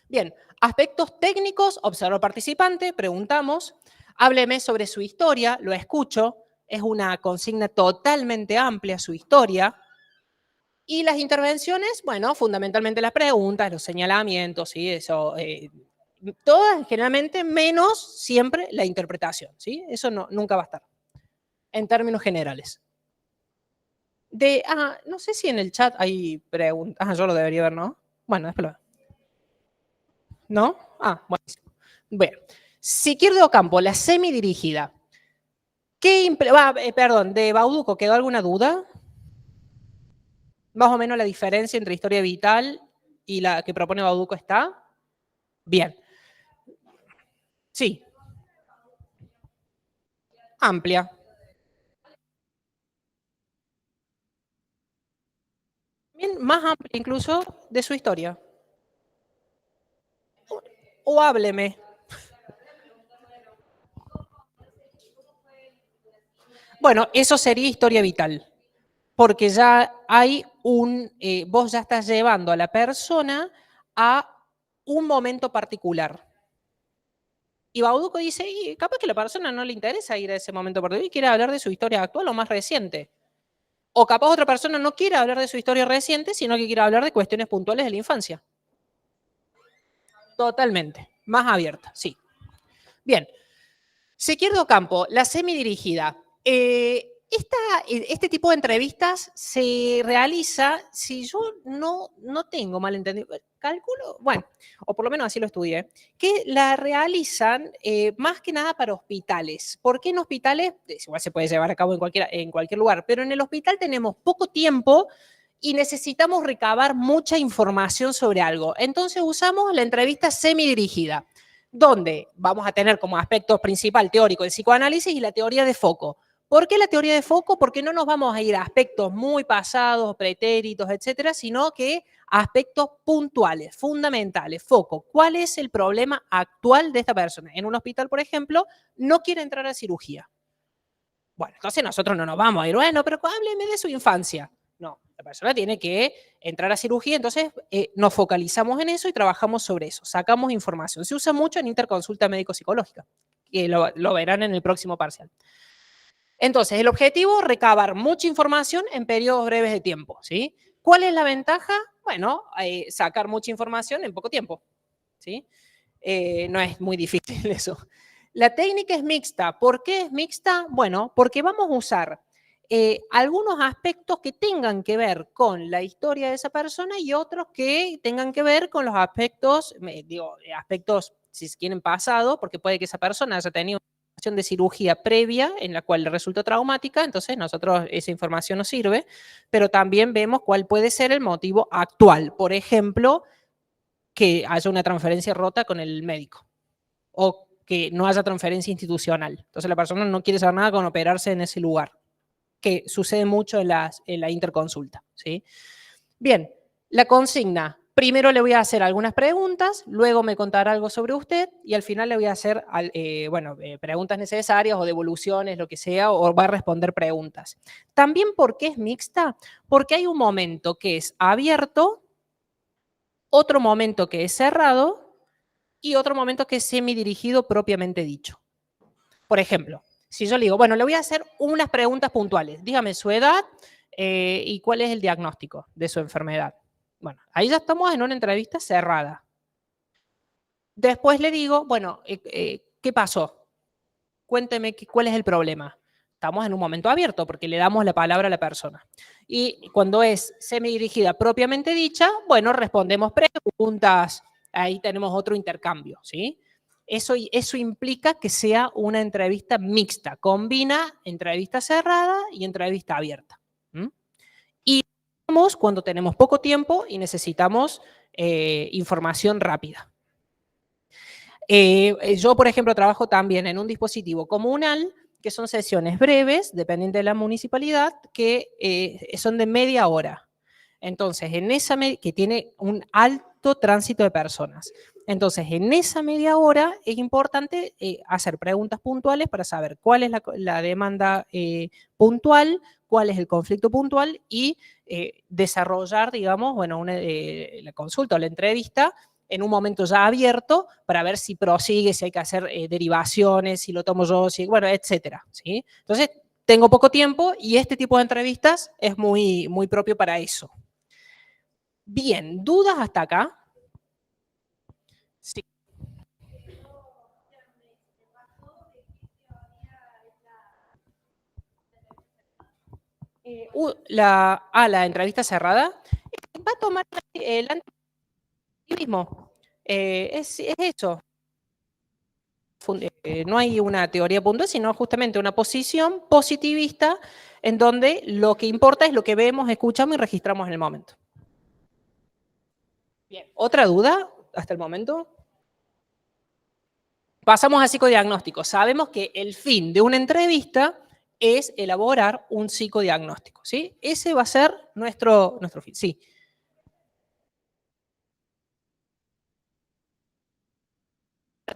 Bien, aspectos técnicos, observo al participante, preguntamos, hábleme sobre su historia, lo escucho, es una consigna totalmente amplia su historia. Y las intervenciones, bueno, fundamentalmente las preguntas, los señalamientos, ¿sí? Eso, todas generalmente, menos siempre la interpretación, ¿sí? Eso nunca va a estar, en términos generales. No sé si en el chat hay preguntas. Yo lo debería ver, ¿no? Bueno, después lo veo. ¿No? Buenísimo. Bueno, Siquirde Ocampo, la semidirigida. Perdón, de Bauducco, ¿quedó alguna duda? Más o menos la diferencia entre historia vital y la que propone Bauducco está. Bien. Sí. Amplia. Bien, más amplia incluso de su historia. O hábleme. Bueno, eso sería historia vital. Porque ya hay vos ya estás llevando a la persona a un momento particular. Y Bauducco dice, y capaz que a la persona no le interesa ir a ese momento particular y quiere hablar de su historia actual o más reciente. O capaz otra persona no quiere hablar de su historia reciente, sino que quiere hablar de cuestiones puntuales de la infancia. Totalmente. Más abierta, sí. Bien. Siquirde Ocampo, la semidirigida. Este tipo de entrevistas se realiza, si yo no tengo mal entendido, calculo, bueno, o por lo menos así lo estudié, que la realizan más que nada para hospitales. ¿Por qué en hospitales? Igual se puede llevar a cabo en cualquier lugar, pero en el hospital tenemos poco tiempo y necesitamos recabar mucha información sobre algo. Entonces usamos la entrevista semidirigida, donde vamos a tener como aspecto principal teórico el psicoanálisis y la teoría de foco. ¿Por qué la teoría de foco? Porque no nos vamos a ir a aspectos muy pasados, pretéritos, etcétera, sino que a aspectos puntuales, fundamentales, foco. ¿Cuál es el problema actual de esta persona? En un hospital, por ejemplo, no quiere entrar a cirugía. Bueno, entonces nosotros no nos vamos a ir, bueno, pero hábleme de su infancia. No, la persona tiene que entrar a cirugía, entonces nos focalizamos en eso y trabajamos sobre eso, sacamos información. Se usa mucho en interconsulta médico-psicológica, que lo verán en el próximo parcial. Entonces, el objetivo, recabar mucha información en periodos breves de tiempo, ¿sí? ¿Cuál es la ventaja? Bueno, sacar mucha información en poco tiempo, ¿sí? No es muy difícil eso. La técnica es mixta. ¿Por qué es mixta? Bueno, porque vamos a usar algunos aspectos que tengan que ver con la historia de esa persona y otros que tengan que ver con los aspectos, aspectos, si quieren, pasado, porque puede que esa persona haya tenido de cirugía previa en la cual le resultó traumática, entonces nosotros esa información nos sirve, pero también vemos cuál puede ser el motivo actual. Por ejemplo, que haya una transferencia rota con el médico o que no haya transferencia institucional. Entonces la persona no quiere saber nada con operarse en ese lugar, que sucede mucho en la interconsulta, ¿sí? Bien, la consigna. Primero le voy a hacer algunas preguntas, luego me contará algo sobre usted y al final le voy a hacer preguntas necesarias o devoluciones, lo que sea, o va a responder preguntas. También, ¿por qué es mixta? Porque hay un momento que es abierto, otro momento que es cerrado y otro momento que es semidirigido propiamente dicho. Por ejemplo, si yo le digo, bueno, le voy a hacer unas preguntas puntuales. Dígame su edad y cuál es el diagnóstico de su enfermedad. Bueno, ahí ya estamos en una entrevista cerrada. Después le digo, bueno, ¿qué pasó? cuénteme cuál es el problema. Estamos en un momento abierto porque le damos la palabra a la persona. Y cuando es semidirigida propiamente dicha, bueno, respondemos preguntas, ahí tenemos otro intercambio, ¿sí? Eso implica que sea una entrevista mixta, combina entrevista cerrada y entrevista abierta. Y cuando tenemos poco tiempo y necesitamos información rápida. Yo, por ejemplo, trabajo también en un dispositivo comunal, que son sesiones breves, dependiendo de la municipalidad, que son de media hora. Entonces, que tiene un alto tránsito de personas. Entonces, en esa media hora es importante hacer preguntas puntuales para saber cuál es la demanda puntual, cuál es el conflicto puntual y desarrollar, digamos, bueno, la consulta o la entrevista en un momento ya abierto para ver si prosigue, si hay que hacer derivaciones, si lo tomo yo, bueno, etcétera, ¿sí? Entonces, tengo poco tiempo y este tipo de entrevistas es muy, muy propio para eso. Bien, ¿dudas hasta acá? Sí. La entrevista cerrada va a tomar el mismo. Es eso. No hay una teoría puntual, sino justamente una posición positivista en donde lo que importa es lo que vemos, escuchamos y registramos en el momento. Bien, ¿otra duda hasta el momento? Pasamos a psicodiagnóstico. Sabemos que el fin de una entrevista es elaborar un psicodiagnóstico, ¿sí? Ese va a ser nuestro fin, sí.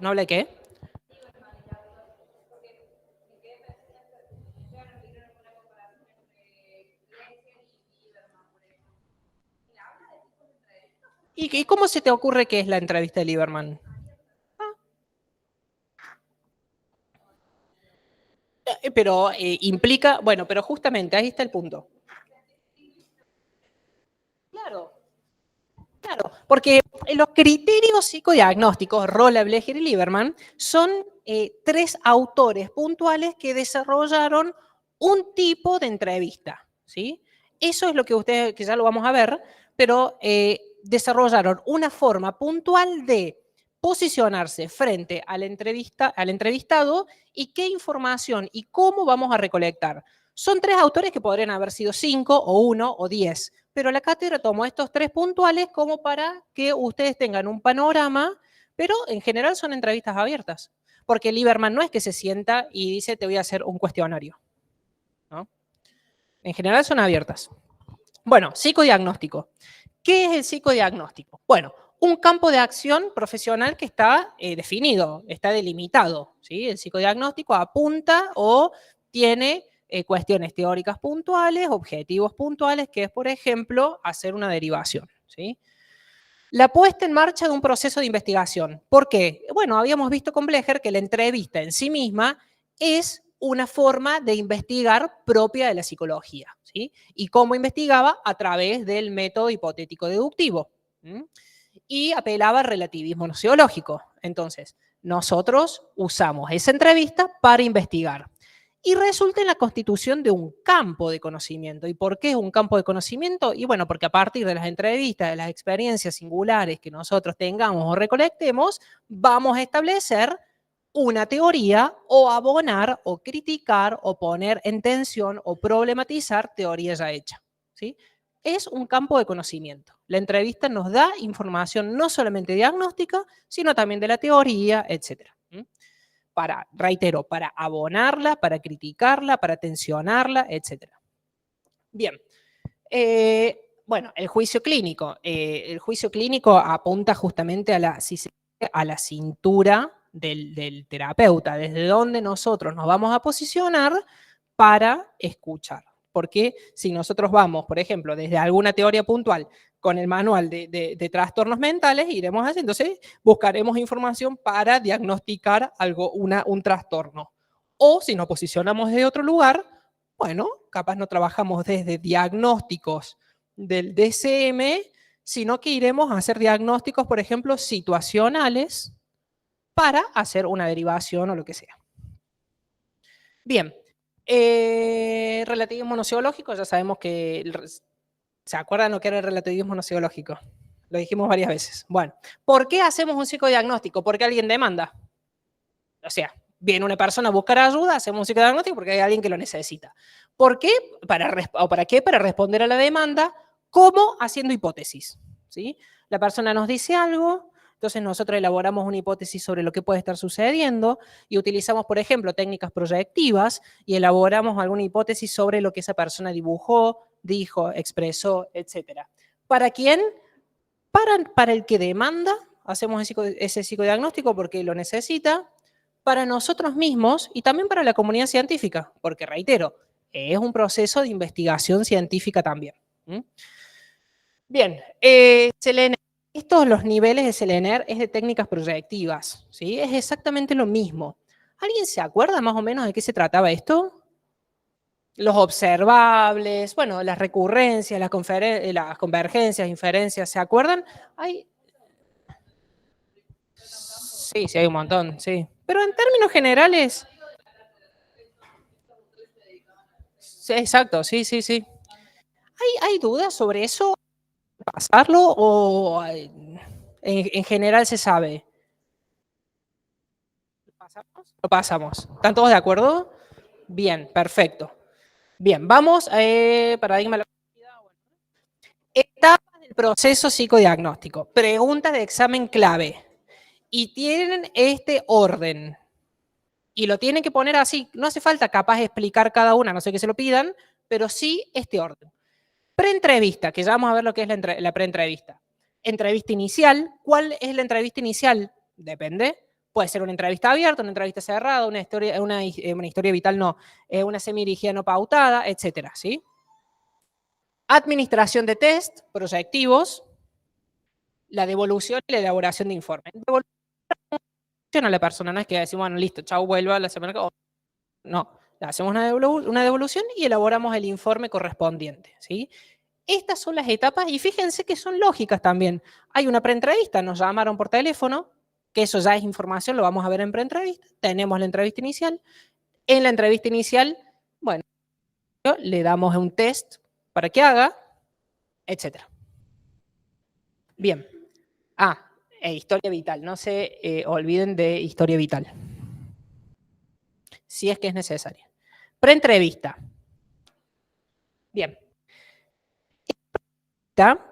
¿No habla de qué? ¿Y cómo se te ocurre que es la entrevista de Lieberman? Pero implica, bueno, pero justamente ahí está el punto. Claro, claro, porque los criterios psicodiagnósticos, Rolla, Blecher y Lieberman, son 3 autores puntuales que desarrollaron un tipo de entrevista, ¿sí? Eso es lo que ustedes, que ya lo vamos a ver, pero desarrollaron una forma puntual de posicionarse frente al entrevistado y qué información y cómo vamos a recolectar. Son 3 autores que podrían haber sido 5 o 1 o 10, pero la cátedra tomó estos 3 puntuales como para que ustedes tengan un panorama, pero en general son entrevistas abiertas, porque Lieberman no es que se sienta y dice te voy a hacer un cuestionario, ¿no? En general son abiertas. Bueno, psicodiagnóstico. ¿Qué es el psicodiagnóstico? Bueno, un campo de acción profesional que está definido, está delimitado, ¿sí? El psicodiagnóstico apunta o tiene cuestiones teóricas puntuales, objetivos puntuales, que es, por ejemplo, hacer una derivación, ¿sí? La puesta en marcha de un proceso de investigación. ¿Por qué? Bueno, habíamos visto con Blecher que la entrevista en sí misma es una forma de investigar propia de la psicología, ¿sí? ¿Y cómo investigaba? A través del método hipotético deductivo. Y apelaba al relativismo nociológico. Entonces, nosotros usamos esa entrevista para investigar. Y resulta en la constitución de un campo de conocimiento. ¿Y por qué es un campo de conocimiento? Y bueno, porque a partir de las entrevistas, de las experiencias singulares que nosotros tengamos o recolectemos, vamos a establecer una teoría o abonar o criticar o poner en tensión o problematizar teoría ya hecha, ¿sí? Es un campo de conocimiento. La entrevista nos da información no solamente diagnóstica, sino también de la teoría, etc. Reitero, para abonarla, para criticarla, para tensionarla, etc. Bien. Bueno, el juicio clínico. El juicio clínico apunta justamente a la cintura del terapeuta, desde donde nosotros nos vamos a posicionar para escuchar. Porque si nosotros vamos, por ejemplo, desde alguna teoría puntual con el manual de trastornos mentales, iremos así, entonces buscaremos información para diagnosticar un trastorno. O si nos posicionamos de otro lugar, bueno, capaz no trabajamos desde diagnósticos del DCM, sino que iremos a hacer diagnósticos, por ejemplo, situacionales para hacer una derivación o lo que sea. Bien. Relativismo nociológico, ya sabemos que... ¿Se acuerdan lo que era el relativismo nociológico? Lo dijimos varias veces. Bueno, ¿por qué hacemos un psicodiagnóstico? Porque alguien demanda. O sea, viene una persona a buscar ayuda, hacemos un psicodiagnóstico porque hay alguien que lo necesita. ¿Por qué? ¿Para qué? Para responder a la demanda, ¿cómo? Haciendo hipótesis. ¿Sí? La persona nos dice algo, entonces nosotros elaboramos una hipótesis sobre lo que puede estar sucediendo y utilizamos, por ejemplo, técnicas proyectivas y elaboramos alguna hipótesis sobre lo que esa persona dibujó, dijo, expresó, etc. ¿Para quién? Para el que demanda, hacemos ese psicodiagnóstico porque lo necesita, para nosotros mismos y también para la comunidad científica, porque reitero, es un proceso de investigación científica también. ¿Mm? Bien, Selene, estos los niveles de Selener es de técnicas proyectivas, ¿sí? Es exactamente lo mismo. ¿Alguien se acuerda más o menos de qué se trataba esto? Los observables, bueno, las recurrencias, las convergencias, inferencias, ¿se acuerdan? Hay, sí, sí, hay un montón, sí. Pero en términos generales, sí, exacto, sí, sí, sí. ¿Hay dudas sobre eso? ¿Pasarlo o en general se sabe? ¿Lo pasamos? Lo pasamos. ¿Están todos de acuerdo? Bien, perfecto. Bien, vamos, paradigma de la complejidad. Bueno. Etapas del proceso psicodiagnóstico. Preguntas de examen clave. Y tienen este orden. Y lo tienen que poner así. No hace falta capaz de explicar cada una, no sé que se lo pidan, pero sí este orden. Preentrevista, que ya vamos a ver lo que es la preentrevista. Entrevista inicial. ¿Cuál es la entrevista inicial? Depende. Puede ser una entrevista abierta, una entrevista cerrada, una historia vital no, una semidirigida no pautada, etcétera, ¿sí? Administración de test proyectivos, la devolución y la elaboración de informes. Devolución a la persona, no es que decimos, bueno, listo, chau, vuelva la semana que viene. No, le hacemos una devolución y elaboramos el informe correspondiente, ¿sí? Estas son las etapas y fíjense que son lógicas también. Hay una preentrevista, nos llamaron por teléfono, que eso ya es información, lo vamos a ver en preentrevista. Tenemos la entrevista inicial. En la entrevista inicial, bueno, le damos un test para que haga, etcétera. Bien. Ah, historia vital. No se olviden de historia vital. Si es que es necesaria. Preentrevista. Bien.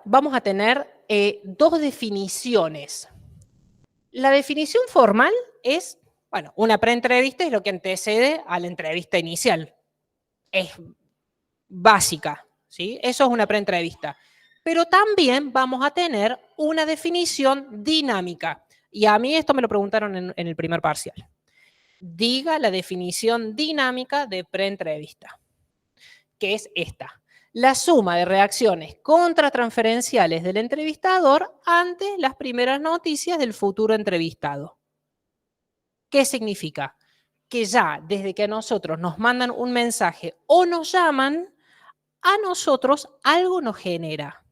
Vamos a tener dos definiciones. La definición formal es, bueno, una preentrevista es lo que antecede a la entrevista inicial. Es básica, ¿sí? Eso es una preentrevista. Pero también vamos a tener una definición dinámica. Y a mí esto me lo preguntaron en el primer parcial. Diga la definición dinámica de preentrevista, que es esta. La suma de reacciones contratransferenciales del entrevistador ante las primeras noticias del futuro entrevistado. ¿Qué significa? Que ya desde que a nosotros nos mandan un mensaje o nos llaman, a nosotros algo nos genera.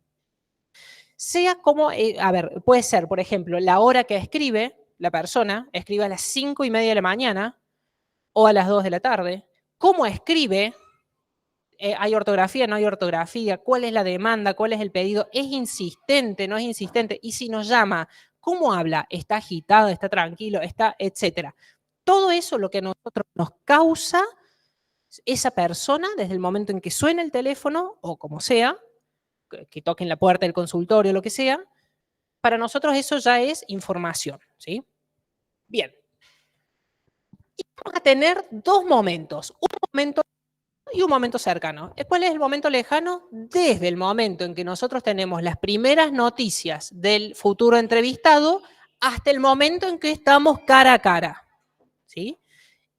Sea como, a ver, puede ser, por ejemplo, la hora que escribe la persona, escribe a las 5:30 de la mañana o a las 2 de la tarde. ¿Cómo escribe? ¿Hay ortografía? ¿No hay ortografía? ¿Cuál es la demanda? ¿Cuál es el pedido? ¿Es insistente? ¿No es insistente? Y si nos llama, ¿cómo habla? ¿Está agitado? ¿Está tranquilo? ¿Está? Etcétera. Todo eso lo que a nosotros nos causa esa persona desde el momento en que suena el teléfono o como sea, que toquen la puerta del consultorio, lo que sea, para nosotros eso ya es información, ¿sí? Bien. Y vamos a tener dos momentos, un momento y un momento cercano. ¿Cuál es el momento lejano? Desde el momento en que nosotros tenemos las primeras noticias del futuro entrevistado hasta el momento en que estamos cara a cara, ¿sí?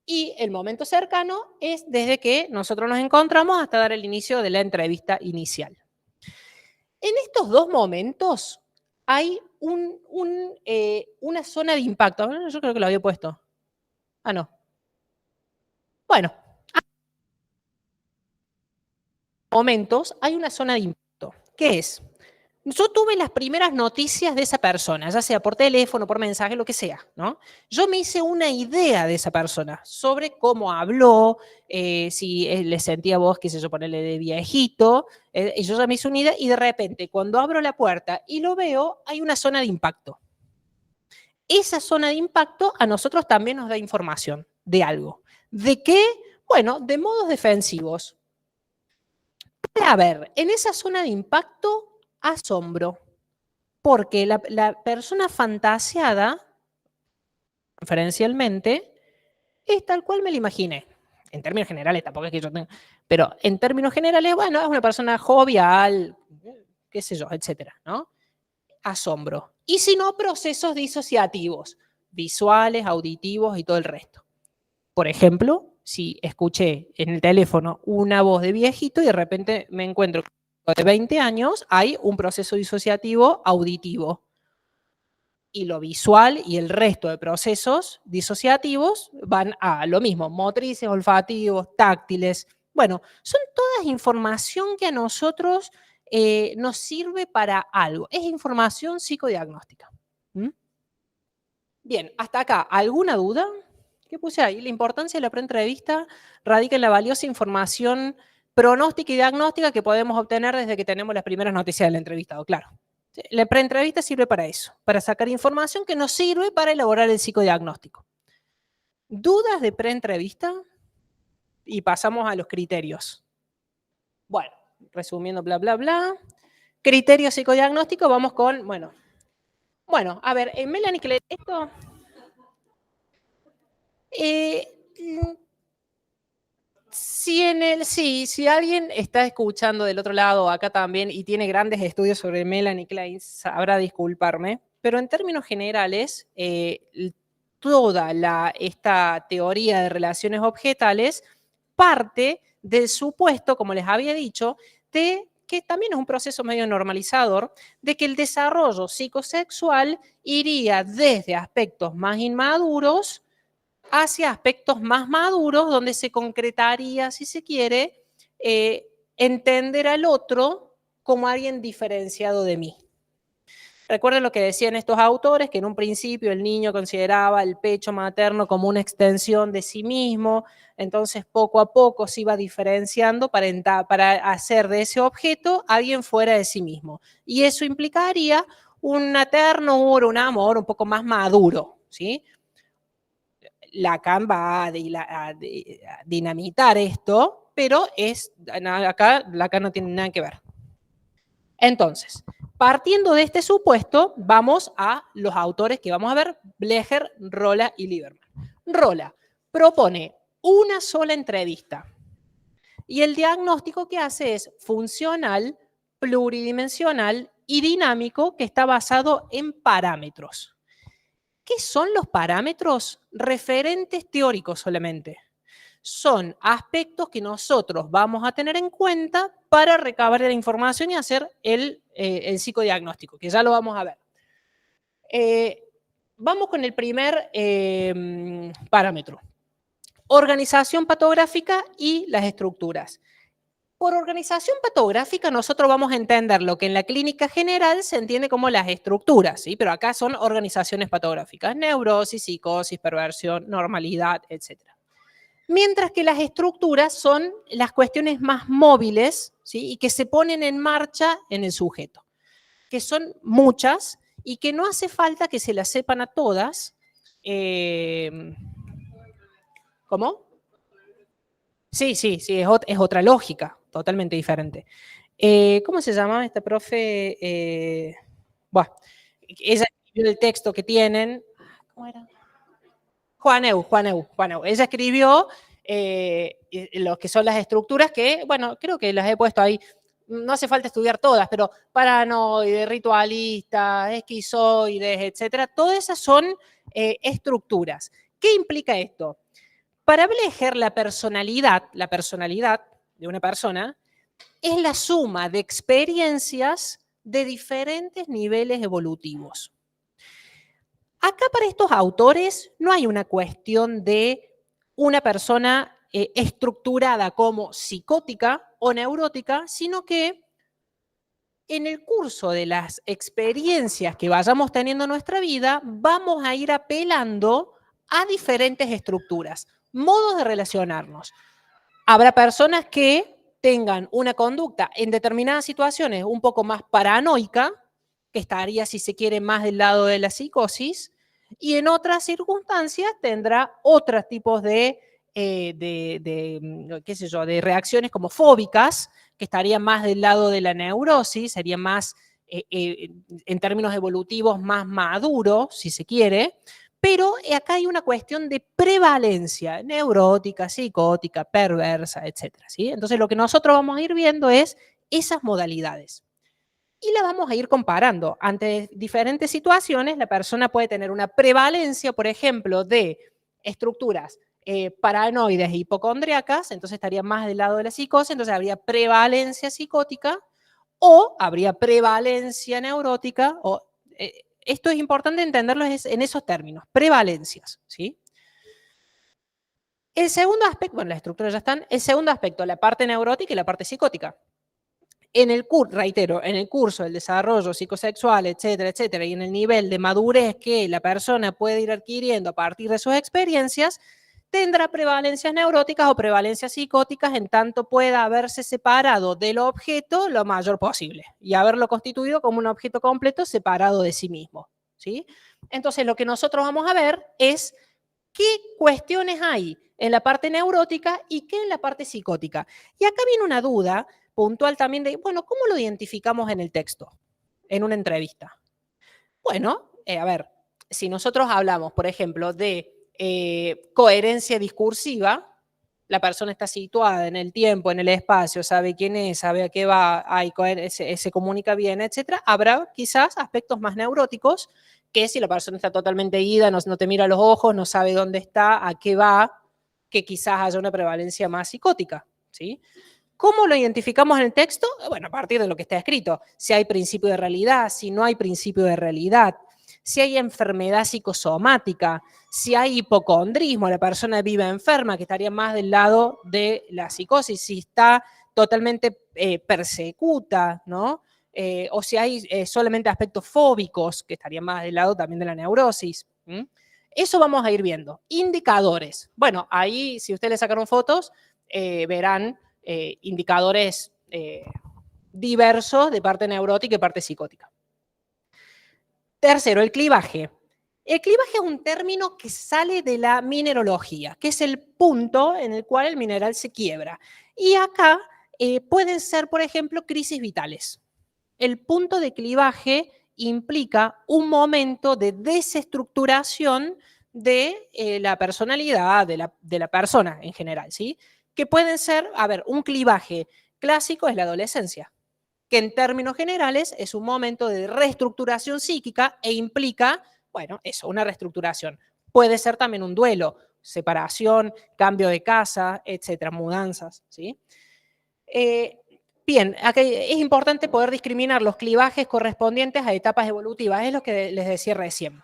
Y el momento cercano es desde que nosotros nos encontramos hasta dar el inicio de la entrevista inicial. En estos dos momentos hay una zona de impacto. Yo creo que lo había puesto. Ah, no. Bueno, momentos hay una zona de impacto. ¿Qué es? Yo tuve las primeras noticias de esa persona, ya sea por teléfono, por mensaje, lo que sea, ¿no? Yo me hice una idea de esa persona sobre cómo habló, si le sentía voz, qué sé yo, ponerle de viejito, y yo ya me hice una idea y de repente cuando abro la puerta y lo veo, hay una zona de impacto. Esa zona de impacto a nosotros también nos da información de algo. ¿De qué? Bueno, de modos defensivos. A ver, en esa zona de impacto, asombro. Porque la persona fantaseada, referencialmente, es tal cual me la imaginé. En términos generales, tampoco es que yo tenga. Pero en términos generales, bueno, es una persona jovial, qué sé yo, etcétera, ¿no? Asombro. Y si no, procesos disociativos, visuales, auditivos y todo el resto. Por ejemplo, si escuché en el teléfono una voz de viejito y de repente me encuentro de 20 años, hay un proceso disociativo auditivo. Y lo visual y el resto de procesos disociativos van a lo mismo, motrices, olfativos, táctiles. Bueno, son todas información que a nosotros nos sirve para algo. Es información psicodiagnóstica. ¿Mm? Bien, hasta acá, ¿alguna duda? ¿Qué puse ahí? La importancia de la preentrevista radica en la valiosa información pronóstica y diagnóstica que podemos obtener desde que tenemos las primeras noticias del entrevistado, claro. La preentrevista sirve para eso, para sacar información que nos sirve para elaborar el psicodiagnóstico. ¿Dudas de preentrevista? Y pasamos a los criterios. Bueno, resumiendo, bla, bla, bla. Criterio psicodiagnóstico, vamos con, bueno, a ver, Melanie, esto... Si alguien está escuchando del otro lado, acá también, y tiene grandes estudios sobre Melanie Klein, sabrá disculparme, pero en términos generales, toda esta teoría de relaciones objetales parte del supuesto, como les había dicho, de que también es un proceso medio normalizador, de que el desarrollo psicosexual iría desde aspectos más inmaduros hacia aspectos más maduros, donde se concretaría, si se quiere, entender al otro como alguien diferenciado de mí. Recuerden lo que decían estos autores, que en un principio el niño consideraba el pecho materno como una extensión de sí mismo, entonces poco a poco se iba diferenciando para hacer de ese objeto alguien fuera de sí mismo. Y eso implicaría una ternura, un amor un poco más maduro, ¿sí? Lacan va a dinamitar esto, pero acá Lacan no tiene nada que ver. Entonces, partiendo de este supuesto, vamos a los autores que vamos a ver, Blecher, Rolla y Lieberman. Rolla propone una sola entrevista y el diagnóstico que hace es funcional, pluridimensional y dinámico, que está basado en parámetros. ¿Qué son los parámetros? Referentes teóricos solamente. Son aspectos que nosotros vamos a tener en cuenta para recabar la información y hacer el psicodiagnóstico, que ya lo vamos a ver. Vamos con el primer parámetro. Organización patográfica y las estructuras. Por organización patográfica nosotros vamos a entender lo que en la clínica general se entiende como las estructuras, ¿sí? Pero acá son organizaciones patográficas, neurosis, psicosis, perversión, normalidad, etc. Mientras que las estructuras son las cuestiones más móviles, ¿sí? Y que se ponen en marcha en el sujeto, que son muchas y que no hace falta que se las sepan a todas. ¿Cómo? Sí, es otra lógica, totalmente diferente. ¿Cómo se llama esta profe? Bueno, ella escribió el texto que tienen. ¿Cómo era? Juaneu. Ella escribió lo que son las estructuras que, bueno, creo que las he puesto ahí. No hace falta estudiar todas, pero paranoides, ritualistas, esquizoides, etcétera, todas esas son estructuras. ¿Qué implica esto? Para Blecher, la personalidad de una persona es la suma de experiencias de diferentes niveles evolutivos. Acá para estos autores no hay una cuestión de una persona estructurada como psicótica o neurótica, sino que en el curso de las experiencias que vayamos teniendo en nuestra vida, vamos a ir apelando a diferentes estructuras, modos de relacionarnos. Habrá personas que tengan una conducta en determinadas situaciones un poco más paranoica, que estaría, si se quiere, más del lado de la psicosis, y en otras circunstancias tendrá otros tipos qué sé yo, de reacciones como fóbicas, que estarían más del lado de la neurosis, sería más, en términos evolutivos, más maduro, si se quiere, pero acá hay una cuestión de prevalencia neurótica, psicótica, perversa, etcétera, ¿sí? Entonces lo que nosotros vamos a ir viendo es esas modalidades. Y la vamos a ir comparando. Ante diferentes situaciones, la persona puede tener una prevalencia, por ejemplo, de estructuras paranoides e hipocondriacas, entonces estaría más del lado de la psicosis, entonces habría prevalencia psicótica, o habría prevalencia neurótica, esto es importante entenderlo en esos términos, prevalencias, ¿sí? El segundo aspecto, bueno, las estructuras ya están, el segundo aspecto, la parte neurótica y la parte psicótica. Reitero, en el curso del desarrollo psicosexual, etcétera, etcétera, y en el nivel de madurez que la persona puede ir adquiriendo a partir de sus experiencias, tendrá prevalencias neuróticas o prevalencias psicóticas en tanto pueda haberse separado del objeto lo mayor posible y haberlo constituido como un objeto completo separado de sí mismo, ¿sí? Entonces, lo que nosotros vamos a ver es qué cuestiones hay en la parte neurótica y qué en la parte psicótica. Y acá viene una duda puntual también de, bueno, ¿cómo lo identificamos en el texto, en una entrevista? Bueno, a ver, si nosotros hablamos, por ejemplo, de coherencia discursiva, la persona está situada en el tiempo, en el espacio, sabe quién es, sabe a qué va, se comunica bien, etcétera, habrá quizás aspectos más neuróticos que si la persona está totalmente ida, no te mira a los ojos, no sabe dónde está, a qué va, que quizás haya una prevalencia más psicótica, ¿sí? ¿Cómo lo identificamos en el texto? Bueno, a partir de lo que está escrito. Si hay principio de realidad, si no hay principio de realidad, si hay enfermedad psicosomática, si hay hipocondrismo, la persona vive enferma, que estaría más del lado de la psicosis, si está totalmente persecuta, ¿no? O si hay solamente aspectos fóbicos, que estaría más del lado también de la neurosis. ¿Mm? Eso vamos a ir viendo. Indicadores. Bueno, ahí si ustedes le sacaron fotos, verán indicadores diversos de parte neurótica y parte psicótica. Tercero, el clivaje. El clivaje es un término que sale de la mineralogía, que es el punto en el cual el mineral se quiebra. Y acá pueden ser, por ejemplo, crisis vitales. El punto de clivaje implica un momento de desestructuración de la personalidad, de la persona en general, ¿sí? Que pueden ser, a ver, un clivaje clásico es la adolescencia, que en términos generales es un momento de reestructuración psíquica e implica, bueno, eso, una reestructuración. Puede ser también un duelo, separación, cambio de casa, etcétera, mudanzas, ¿sí? Bien, aquí es importante poder discriminar los clivajes correspondientes a etapas evolutivas, es lo que les decía recién.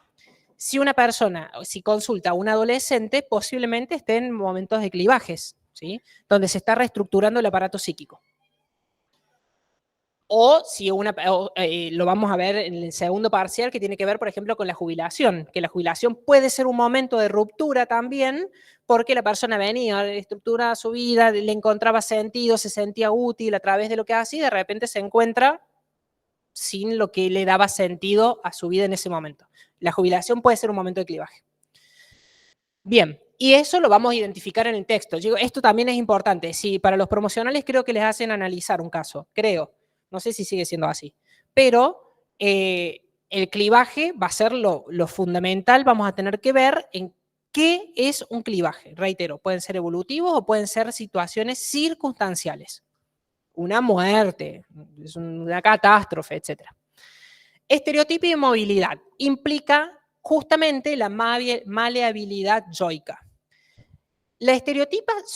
Si una persona, si consulta a un adolescente, posiblemente esté en momentos de clivajes, ¿sí? Donde se está reestructurando el aparato psíquico. O si lo vamos a ver en el segundo parcial, que tiene que ver, por ejemplo, con la jubilación, que la jubilación puede ser un momento de ruptura también, porque la persona venía, estructuraba su vida, le encontraba sentido, se sentía útil a través de lo que hacía y de repente se encuentra sin lo que le daba sentido a su vida en ese momento. La jubilación puede ser un momento de clivaje. Bien, y eso lo vamos a identificar en el texto. Esto también es importante. Sí, para los promocionales creo que les hacen analizar un caso, creo. No sé si sigue siendo así. Pero el clivaje va a ser lo fundamental. Vamos a tener que ver en qué es un clivaje. Reitero, pueden ser evolutivos o pueden ser situaciones circunstanciales. Una muerte, una catástrofe, etc. Estereotipo y movilidad implica justamente la maleabilidad yoica. Las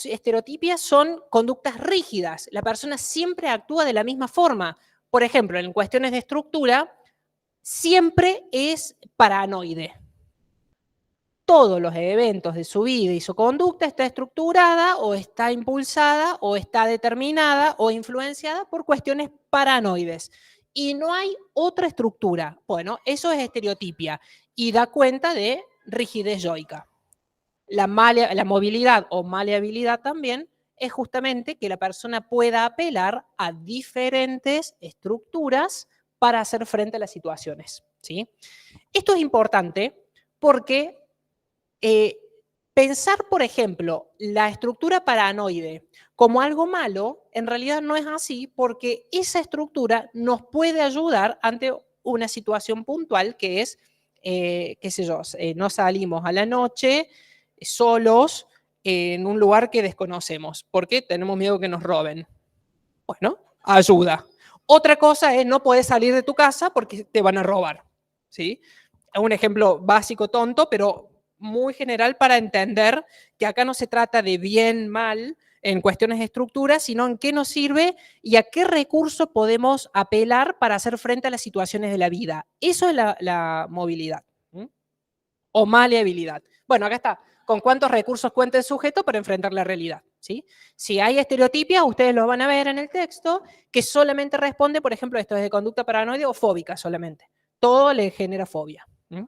estereotipias son conductas rígidas. La persona siempre actúa de la misma forma. Por ejemplo, en cuestiones de estructura, siempre es paranoide. Todos los eventos de su vida y su conducta está estructurada o está impulsada o está determinada o influenciada por cuestiones paranoides. y no hay otra estructura. Bueno, eso es estereotipia y da cuenta de rigidez yoica. La movilidad o maleabilidad también es justamente que la persona pueda apelar a diferentes estructuras para hacer frente a las situaciones, ¿sí? Esto es importante porque pensar, por ejemplo, la estructura paranoide como algo malo, en realidad no es así porque esa estructura nos puede ayudar ante una situación puntual que es, qué sé yo, no salimos a la noche solos en un lugar que desconocemos porque tenemos miedo que nos roben. Bueno, ayuda. Otra cosa es no poder salir de tu casa porque te van a robar, ¿sí? Es un ejemplo básico, tonto, pero muy general para entender que acá no se trata de bien, mal, en cuestiones de estructura, sino en qué nos sirve y a qué recursos podemos apelar para hacer frente a las situaciones de la vida. Eso es la movilidad. ¿Mm? O maleabilidad. Bueno, acá está. ¿Con cuántos recursos cuenta el sujeto para enfrentar la realidad? ¿Sí? Si hay estereotipias, ustedes los van a ver en el texto, que solamente responde, por ejemplo, esto es de conducta paranoide o fóbica solamente. Todo le genera fobia. ¿Mm?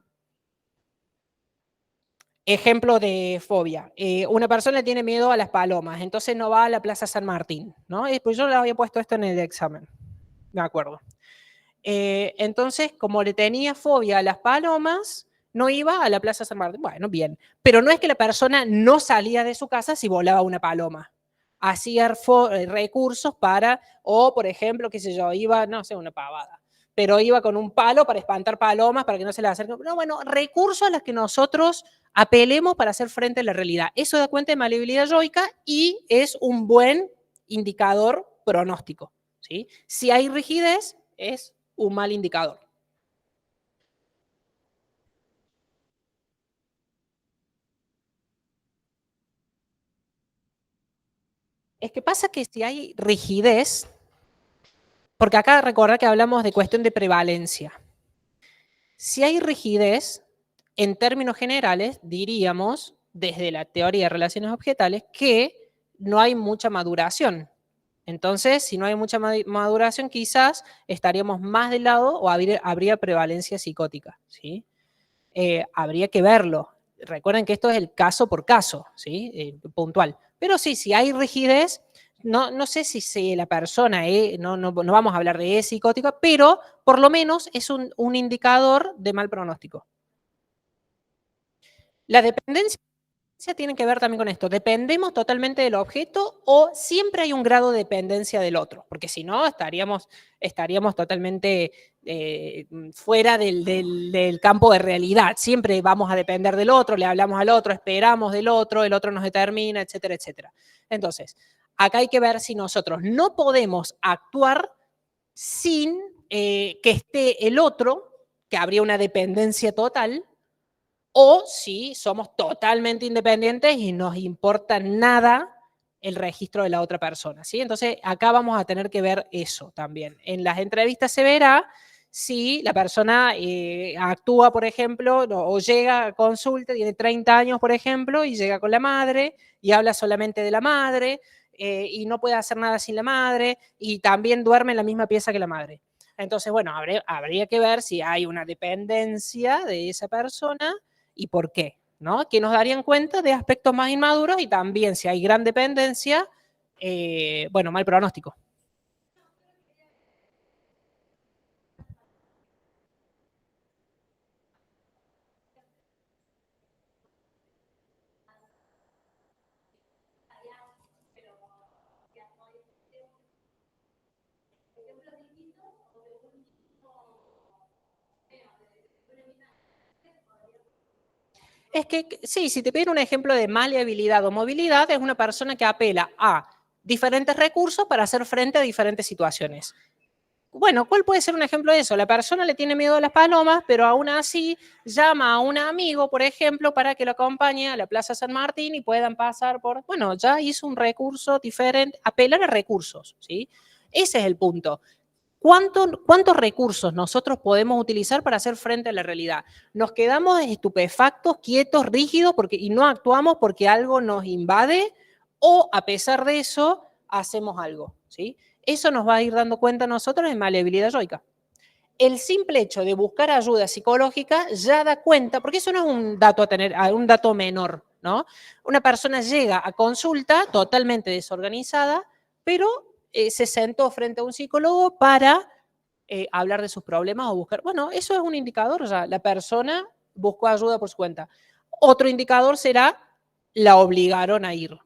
Ejemplo de fobia. Una persona tiene miedo a las palomas, entonces no va a la Plaza San Martín. ¿No? Pues yo le había puesto esto en el examen, me acuerdo. Entonces, como le tenía fobia a las palomas, no iba a la Plaza San Martín. Bueno, bien. Pero no es que la persona no salía de su casa si volaba una paloma. Hacía recursos para, o por ejemplo, qué sé yo, iba, no sé, una pavada, pero iba con un palo para espantar palomas, para que no se le acerquen. No, bueno, recursos a los que nosotros apelemos para hacer frente a la realidad. Eso da cuenta de maleabilidad yoica y es un buen indicador pronóstico. ¿Sí? Si hay rigidez, es un mal indicador. Es que pasa que si hay rigidez, porque acá recordar que hablamos de cuestión de prevalencia. Si hay rigidez, en términos generales, diríamos, desde la teoría de relaciones objetales, que no hay mucha maduración. Entonces, si no hay mucha maduración, quizás estaríamos más del lado o habría prevalencia psicótica. ¿Sí? Habría que verlo. Recuerden que esto es el caso por caso, ¿sí? Puntual. Pero sí, si hay rigidez, no sé si la persona, no vamos a hablar de psicótica, pero por lo menos es un indicador de mal pronóstico. La dependencia tiene que ver también con esto. ¿Dependemos totalmente del objeto o siempre hay un grado de dependencia del otro? Porque si no, estaríamos totalmente fuera del campo de realidad. Siempre vamos a depender del otro, le hablamos al otro, esperamos del otro, el otro nos determina, etcétera, etcétera. Entonces, acá hay que ver si nosotros no podemos actuar sin que esté el otro, que habría una dependencia total, o si somos totalmente independientes y nos importa nada el registro de la otra persona, ¿sí? Entonces, acá vamos a tener que ver eso también. En las entrevistas se verá si la persona actúa, por ejemplo, o llega a consulta, tiene 30 años, por ejemplo, y llega con la madre y habla solamente de la madre y no puede hacer nada sin la madre y también duerme en la misma pieza que la madre. Entonces, bueno, habría que ver si hay una dependencia de esa persona y por qué, ¿no? Que nos darían cuenta de aspectos más inmaduros y también si hay gran dependencia, bueno, mal pronóstico. Es que sí, si te piden un ejemplo de maleabilidad o movilidad, es una persona que apela a diferentes recursos para hacer frente a diferentes situaciones. Bueno, ¿cuál puede ser un ejemplo de eso? La persona le tiene miedo a las palomas, pero aún así llama a un amigo, por ejemplo, para que lo acompañe a la Plaza San Martín y puedan pasar por, bueno, ya hizo un recurso diferente, apelar a recursos, ¿sí? Ese es el punto. ¿Cuántos recursos nosotros podemos utilizar para hacer frente a la realidad? Nos quedamos estupefactos, quietos, rígidos y no actuamos porque algo nos invade o a pesar de eso hacemos algo, ¿sí? Eso nos va a ir dando cuenta a nosotros de maleabilidad yoica. el simple hecho de buscar ayuda psicológica ya da cuenta, porque eso no es un dato a tener, un dato menor, ¿no? Una persona llega a consulta totalmente desorganizada, pero se sentó frente a un psicólogo para hablar de sus problemas o buscar. Bueno, eso es un indicador ya. La persona buscó ayuda por su cuenta. Otro indicador será la obligaron a ir.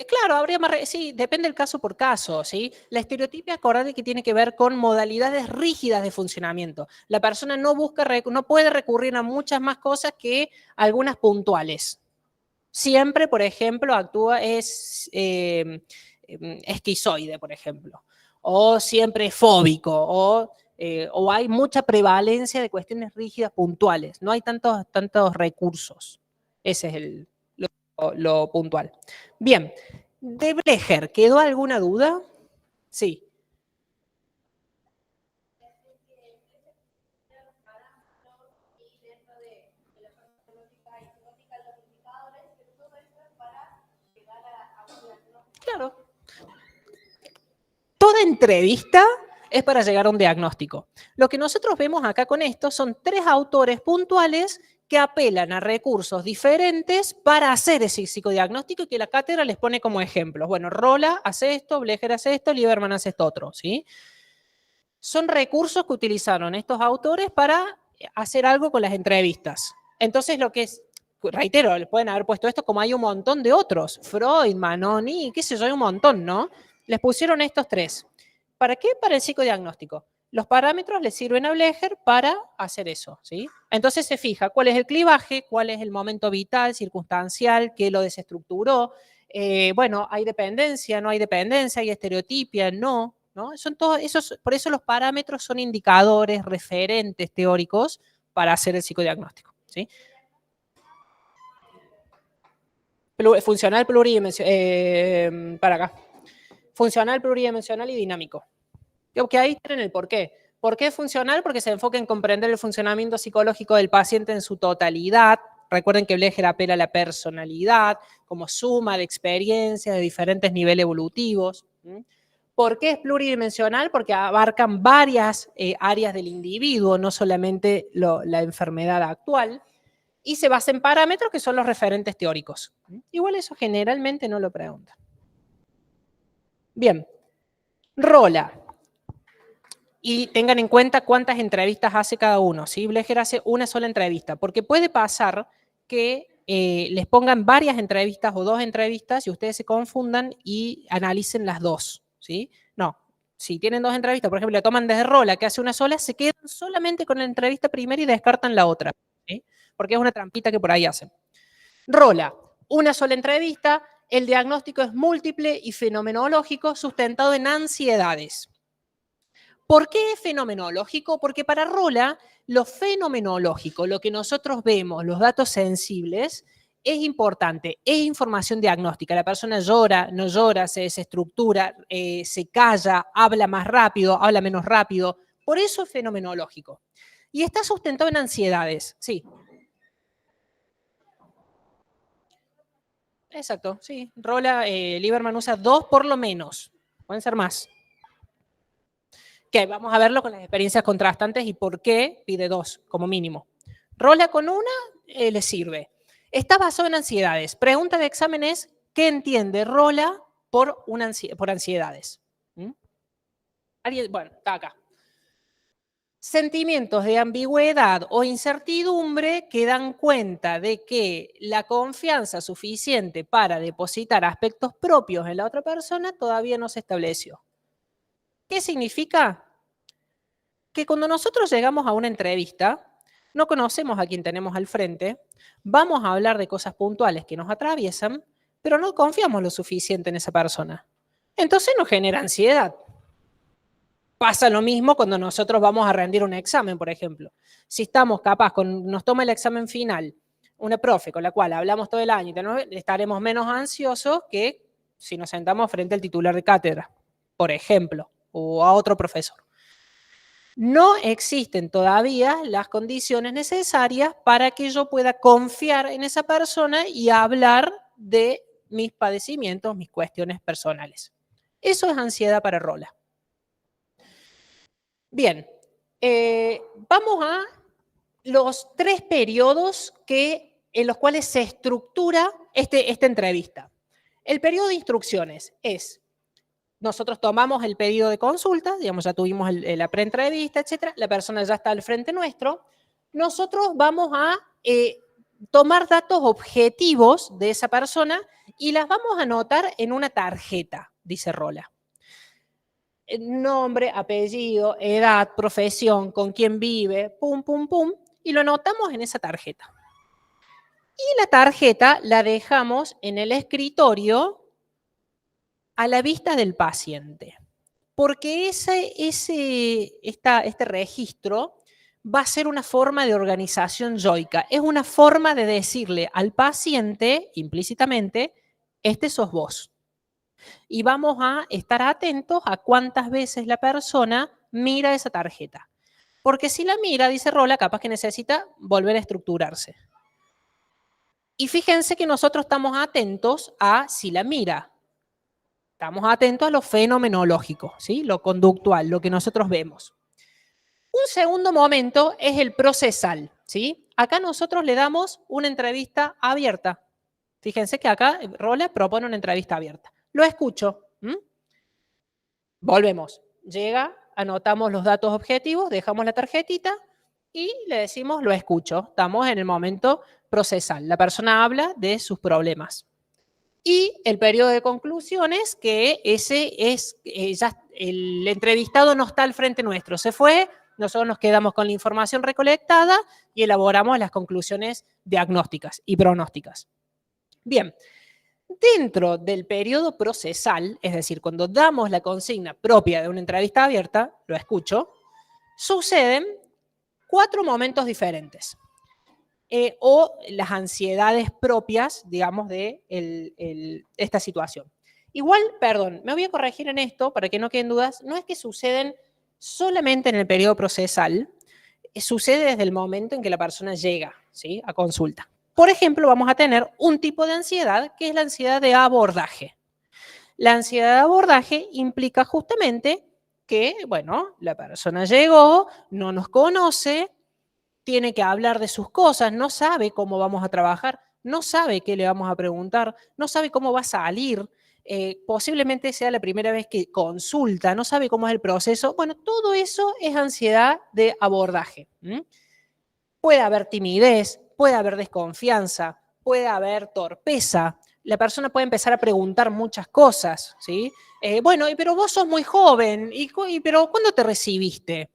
Claro, habría más. Sí, depende del caso por caso, ¿sí? La estereotipia, acordate que tiene que ver con modalidades rígidas de funcionamiento. La persona no busca, no puede recurrir a muchas más cosas que algunas puntuales. Siempre, por ejemplo, actúa, es esquizoide, por ejemplo, o siempre es fóbico, o hay mucha prevalencia de cuestiones rígidas puntuales. No hay tantos recursos. Ese es lo puntual. Bien, de Brecher, ¿quedó alguna duda? Sí. Claro. Toda entrevista es para llegar a un diagnóstico. Lo que nosotros vemos acá con esto son 3 autores puntuales que apelan a recursos diferentes para hacer ese psicodiagnóstico y que la cátedra les pone como ejemplos. Bueno, Rolla hace esto, Blecher hace esto, Lieberman hace esto otro, ¿sí? Son recursos que utilizaron estos autores para hacer algo con las entrevistas. Entonces, lo que es, reitero, les pueden haber puesto esto como hay un montón de otros, Freud, Manoni, qué sé yo, hay un montón, ¿no? Les pusieron estos 3. ¿Para qué? Para el psicodiagnóstico. Los parámetros le sirven a Blecher para hacer eso, ¿sí? Entonces se fija cuál es el clivaje, cuál es el momento vital, circunstancial, qué lo desestructuró. Bueno, hay dependencia, no hay dependencia, hay estereotipia, no, ¿no? Son todos esos, por eso los parámetros son indicadores, referentes teóricos para hacer el psicodiagnóstico, ¿sí? Funcional pluridimensional, para acá. Funcional, pluridimensional y dinámico. Que ahí tienen el porqué. ¿Por qué funcional? Porque se enfoca en comprender el funcionamiento psicológico del paciente en su totalidad. Recuerden que Blecher apela a la personalidad como suma de experiencias de diferentes niveles evolutivos. ¿Por qué es pluridimensional? Porque abarcan varias áreas del individuo, no solamente la enfermedad actual, y se basa en parámetros que son los referentes teóricos. Igual eso generalmente no lo preguntan. Bien, Rolla. Y tengan en cuenta cuántas entrevistas hace cada uno. ¿Sí? Blecher hace una sola entrevista, porque puede pasar que les pongan varias entrevistas o 2 entrevistas y ustedes se confundan y analicen las 2. ¿Sí? No, si tienen 2 entrevistas, por ejemplo, le toman desde Rolla, que hace una sola, se quedan solamente con la entrevista primera y descartan la otra. ¿Sí? Porque es una trampita que por ahí hacen. Rolla, una sola entrevista, el diagnóstico es múltiple y fenomenológico sustentado en ansiedades. ¿Por qué es fenomenológico? Porque para Rolla, lo fenomenológico, lo que nosotros vemos, los datos sensibles, es importante, es información diagnóstica. La persona llora, no llora, se desestructura, se calla, habla más rápido, habla menos rápido. Por eso es fenomenológico. Y está sustentado en ansiedades, sí. Exacto, sí. Rolla, Lieberman usa 2 por lo menos. Pueden ser más. Que vamos a verlo con las experiencias contrastantes y por qué pide 2 como mínimo. Rolla con una, le sirve. Está basado en ansiedades. Pregunta de examen es, ¿qué entiende Rolla por ansiedades? ¿Mm? Bueno, está acá. Sentimientos de ambigüedad o incertidumbre que dan cuenta de que la confianza suficiente para depositar aspectos propios en la otra persona todavía no se estableció. ¿Qué significa? Que cuando nosotros llegamos a una entrevista, no conocemos a quien tenemos al frente, vamos a hablar de cosas puntuales que nos atraviesan, pero no confiamos lo suficiente en esa persona. Entonces nos genera ansiedad. Pasa lo mismo cuando nosotros vamos a rendir un examen, por ejemplo. Si estamos nos toma el examen final una profe con la cual hablamos todo el año, estaremos menos ansiosos que si nos sentamos frente al titular de cátedra, por ejemplo, o a otro profesor. No existen todavía las condiciones necesarias para que yo pueda confiar en esa persona y hablar de mis padecimientos, mis cuestiones personales. Eso es ansiedad para Rola. Bien, vamos a los 3 periodos en los cuales se estructura esta entrevista. El periodo de instrucciones es, nosotros tomamos el pedido de consulta, digamos, ya tuvimos la preentrevista, etcétera, la persona ya está al frente nuestro, nosotros vamos a tomar datos objetivos de esa persona y las vamos a anotar en una tarjeta, dice Rola. Nombre, apellido, edad, profesión, con quién vive, pum, pum, pum, y lo anotamos en esa tarjeta. Y la tarjeta la dejamos en el escritorio a la vista del paciente, porque este registro va a ser una forma de organización yoica, es una forma de decirle al paciente, implícitamente, este sos vos. Y vamos a estar atentos a cuántas veces la persona mira esa tarjeta. Porque si la mira, dice Rola, capaz que necesita volver a estructurarse. Y fíjense que nosotros estamos atentos a si la mira. Estamos atentos a lo fenomenológico, ¿sí? Lo conductual, lo que nosotros vemos. Un segundo momento es el procesal, ¿sí? Acá nosotros le damos una entrevista abierta. Fíjense que acá Rola propone una entrevista abierta. Lo escucho. Volvemos. Llega, anotamos los datos objetivos, dejamos la tarjetita y le decimos lo escucho. Estamos en el momento procesal. La persona habla de sus problemas. Y el periodo de conclusiones, que ese es, ya el entrevistado no está al frente nuestro, se fue, nosotros nos quedamos con la información recolectada y elaboramos las conclusiones diagnósticas y pronósticas. Bien, dentro del periodo procesal, es decir, cuando damos la consigna propia de una entrevista abierta, lo escucho, suceden 4 momentos diferentes. O las ansiedades propias, digamos, de esta situación. Igual, perdón, me voy a corregir en esto para que no queden dudas, no es que suceden solamente en el periodo procesal, sucede desde el momento en que la persona llega, ¿sí?, a consulta. Por ejemplo, vamos a tener un tipo de ansiedad que es la ansiedad de abordaje. La ansiedad de abordaje implica justamente que, bueno, la persona llegó, no nos conoce, tiene que hablar de sus cosas, no sabe cómo vamos a trabajar, no sabe qué le vamos a preguntar, no sabe cómo va a salir, posiblemente sea la primera vez que consulta, no sabe cómo es el proceso. Bueno, todo eso es ansiedad de abordaje. Puede haber timidez, puede haber desconfianza, puede haber torpeza. La persona puede empezar a preguntar muchas cosas, ¿sí? Bueno, pero vos sos muy joven, pero ¿cuándo te recibiste?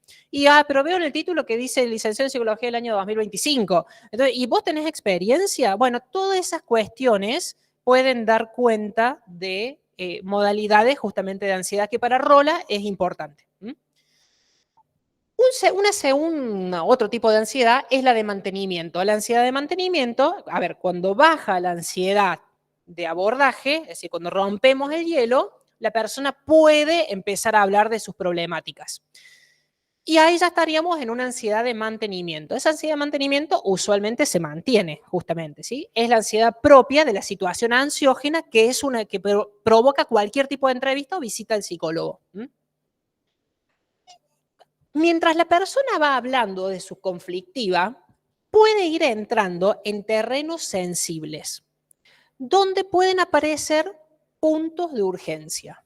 Pero veo en el título que dice licenciado en psicología del año 2025. Entonces, ¿y vos tenés experiencia? Bueno, todas esas cuestiones pueden dar cuenta de modalidades justamente de ansiedad que para Rola es importante. Otro tipo de ansiedad es la de mantenimiento. La ansiedad de mantenimiento, a ver, cuando baja la ansiedad de abordaje, es decir, cuando rompemos el hielo, la persona puede empezar a hablar de sus problemáticas. Y ahí ya estaríamos en una ansiedad de mantenimiento. Esa ansiedad de mantenimiento usualmente se mantiene, justamente, ¿sí? Es la ansiedad propia de la situación ansiógena, que es una que provoca cualquier tipo de entrevista o visita al psicólogo. Mientras la persona va hablando de su conflictiva, puede ir entrando en terrenos sensibles, donde pueden aparecer puntos de urgencia.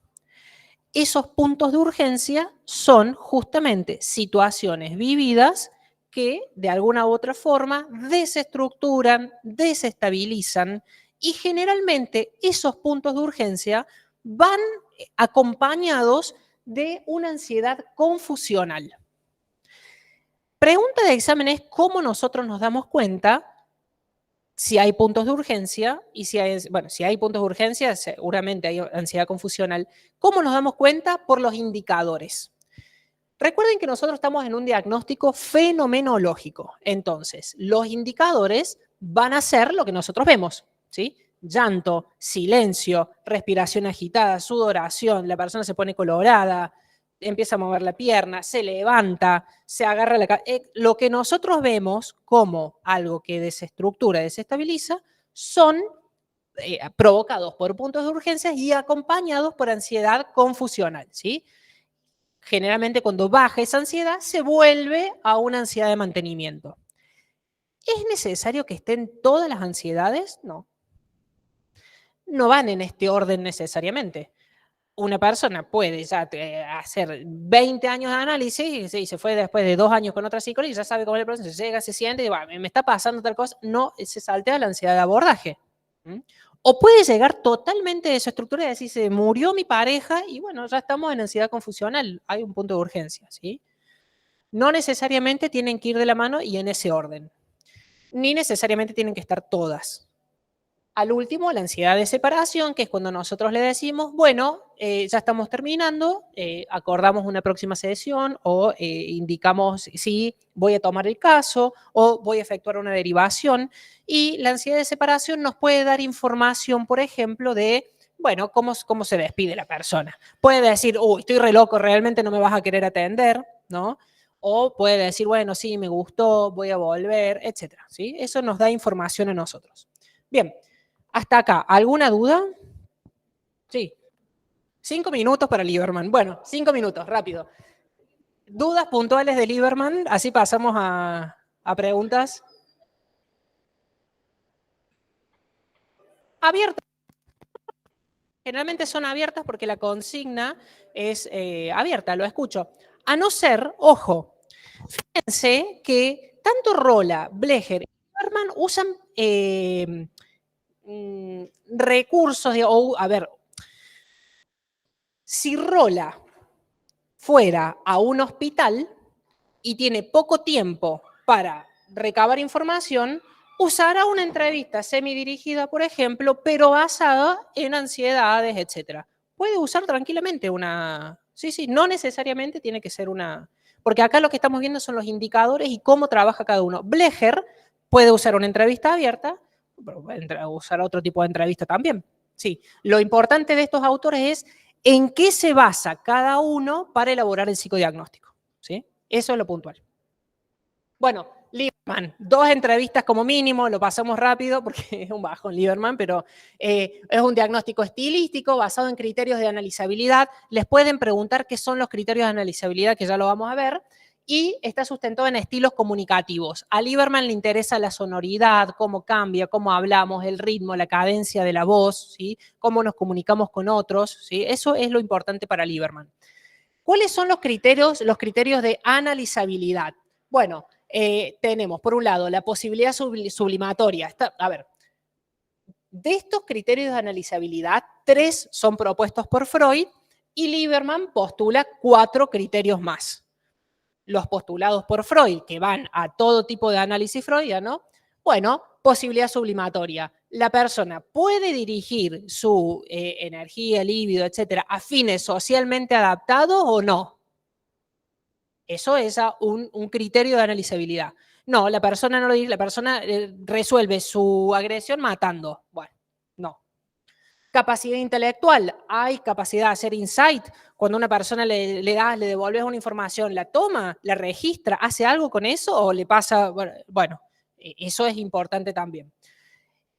Esos puntos de urgencia son justamente situaciones vividas que de alguna u otra forma desestructuran, desestabilizan y generalmente esos puntos de urgencia van acompañados de una ansiedad confusional. Pregunta de examen es cómo nosotros nos damos cuenta si hay puntos de urgencia y si hay puntos de urgencia, seguramente hay ansiedad confusional. ¿Cómo nos damos cuenta? Por los indicadores. Recuerden que nosotros estamos en un diagnóstico fenomenológico. Entonces, los indicadores van a ser lo que nosotros vemos, ¿sí? Llanto, silencio, respiración agitada, sudoración, la persona se pone colorada, empieza a mover la pierna, se levanta, se agarra la cabeza. Lo que nosotros vemos como algo que desestructura, desestabiliza, son provocados por puntos de urgencia y acompañados por ansiedad confusional, ¿sí? Generalmente cuando baja esa ansiedad se vuelve a una ansiedad de mantenimiento. ¿Es necesario que estén todas las ansiedades? No. No van en este orden necesariamente. Una persona puede ya hacer 20 años de análisis y se fue después de 2 años con otra psicóloga y ya sabe cómo es el proceso, llega, se siente y va, me está pasando tal cosa, no se saltea la ansiedad de abordaje. ¿Mm? O puede llegar totalmente desestructurada y decir, se murió mi pareja y bueno, ya estamos en ansiedad confusional, hay un punto de urgencia, ¿sí? No necesariamente tienen que ir de la mano y en ese orden, ni necesariamente tienen que estar todas. Al último, la ansiedad de separación, que es cuando nosotros le decimos, bueno, ya estamos terminando, acordamos una próxima sesión o indicamos si voy a tomar el caso o voy a efectuar una derivación. Y la ansiedad de separación nos puede dar información, por ejemplo, de, bueno, cómo se despide la persona. Puede decir, uy, estoy re loco, realmente no me vas a querer atender, ¿no? O puede decir, bueno, sí, me gustó, voy a volver, etcétera, ¿sí? Eso nos da información a nosotros. Bien. Hasta acá, ¿alguna duda? Sí. 5 minutos para Lieberman. Bueno, 5 minutos, rápido. ¿Dudas puntuales de Lieberman? Así pasamos a preguntas. Abiertas. Generalmente son abiertas porque la consigna es abierta, lo escucho. A no ser, ojo, fíjense que tanto Rolla, Blecher y Lieberman usan recursos, a ver, si Rolla fuera a un hospital y tiene poco tiempo para recabar información, usará una entrevista semidirigida, por ejemplo, pero basada en ansiedades, etc. Puede usar tranquilamente una... Sí, sí, no necesariamente tiene que ser una... Porque acá lo que estamos viendo son los indicadores y cómo trabaja cada uno. Blecher puede usar una entrevista abierta, pero puede usar otro tipo de entrevista también. Sí, lo importante de estos autores es en qué se basa cada uno para elaborar el psicodiagnóstico. ¿Sí? Eso es lo puntual. Bueno, Lieberman, 2 entrevistas como mínimo, lo pasamos rápido porque es un bajón Lieberman, pero es un diagnóstico estilístico basado en criterios de analizabilidad. Les pueden preguntar qué son los criterios de analizabilidad, que ya lo vamos a ver, y está sustentado en estilos comunicativos. A Lieberman le interesa la sonoridad, cómo cambia, cómo hablamos, el ritmo, la cadencia de la voz, ¿sí? Cómo nos comunicamos con otros, ¿sí? Eso es lo importante para Lieberman. ¿Cuáles son los criterios de analizabilidad? Bueno, tenemos, por un lado, la posibilidad sublimatoria. A ver, de estos criterios de analizabilidad, 3 son propuestos por Freud y Lieberman postula 4 criterios más. Los postulados por Freud, que van a todo tipo de análisis freudiano, bueno, posibilidad sublimatoria. La persona puede dirigir su energía, libido, etcétera, a fines socialmente adaptados o no. Eso es un criterio de analizabilidad. No, la persona no lo dice, la persona resuelve su agresión matando. Bueno, no. Capacidad intelectual. Hay capacidad de hacer insight. Cuando una persona le devuelves una información, la toma, la registra, hace algo con eso o le pasa. Bueno, eso es importante también.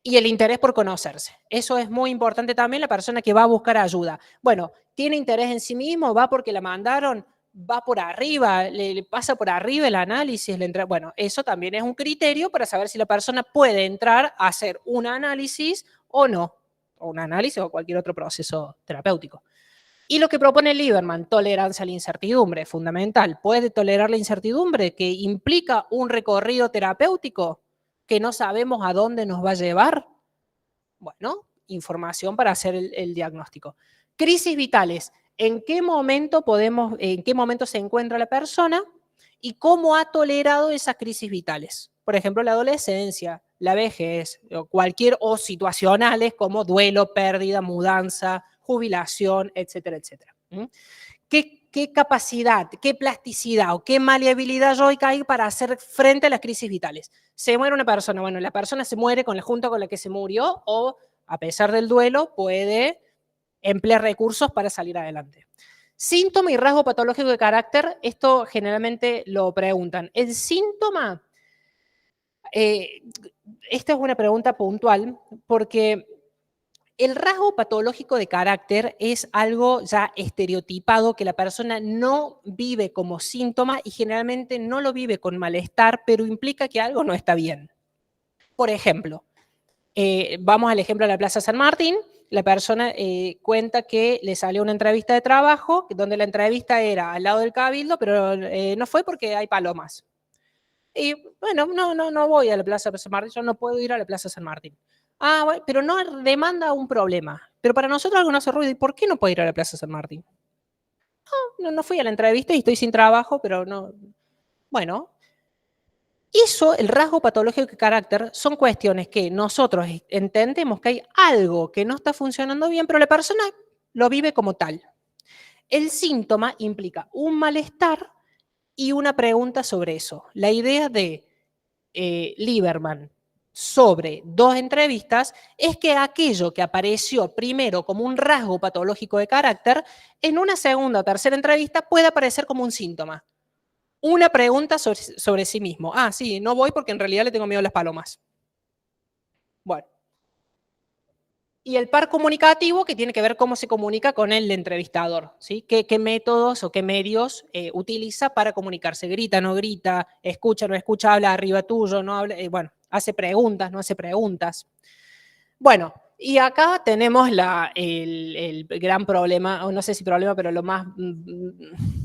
Y el interés por conocerse. Eso es muy importante también, la persona que va a buscar ayuda. Bueno, tiene interés en sí mismo, va porque la mandaron, va por arriba, le pasa por arriba el análisis. Bueno, eso también es un criterio para saber si la persona puede entrar a hacer un análisis o no. O un análisis o cualquier otro proceso terapéutico. Y lo que propone Lieberman, tolerancia a la incertidumbre, fundamental. ¿Puede tolerar la incertidumbre que implica un recorrido terapéutico que no sabemos a dónde nos va a llevar? Bueno, información para hacer el diagnóstico. Crisis vitales. ¿En qué momento se encuentra la persona y cómo ha tolerado esas crisis vitales? Por ejemplo, la adolescencia, la vejez, o situacionales como duelo, pérdida, mudanza, jubilación, etcétera, etcétera. ¿Qué capacidad, qué plasticidad o qué maleabilidad yoica hay para hacer frente a las crisis vitales? Se muere una persona, bueno, la persona se muere junto con la que se murió o, a pesar del duelo, puede emplear recursos para salir adelante. Síntoma y rasgo patológico de carácter, esto generalmente lo preguntan. El síntoma, esta es una pregunta puntual porque El rasgo patológico de carácter es algo ya estereotipado que la persona no vive como síntoma y generalmente no lo vive con malestar, pero implica que algo no está bien. Por ejemplo, vamos al ejemplo de la Plaza San Martín. La persona cuenta que le salió una entrevista de trabajo, donde la entrevista era al lado del Cabildo, pero no fue porque hay palomas. Y bueno, no voy a la Plaza San Martín, yo no puedo ir a la Plaza San Martín. Ah, bueno, pero no demanda un problema. Pero para nosotros algo no hace ruido. ¿Y por qué no puedo ir a la Plaza San Martín? No fui a la entrevista y estoy sin trabajo, pero no. Bueno, eso, el rasgo patológico de carácter, son cuestiones que nosotros entendemos que hay algo que no está funcionando bien, pero la persona lo vive como tal. El síntoma implica un malestar y una pregunta sobre eso. La idea de Lieberman sobre 2 entrevistas es que aquello que apareció primero como un rasgo patológico de carácter, en una segunda o tercera entrevista puede aparecer como un síntoma. Una pregunta sobre sí mismo. Ah, sí, no voy porque en realidad le tengo miedo a las palomas. Bueno. Y el par comunicativo, que tiene que ver cómo se comunica con el entrevistador, ¿sí? ¿Qué métodos o qué medios utiliza para comunicarse? ¿Grita, no grita? ¿Escucha, no escucha? ¿Habla arriba tuyo? ¿No habla? Bueno, hace preguntas, no hace preguntas. Bueno, y acá tenemos el gran problema, o no sé si problema, pero lo más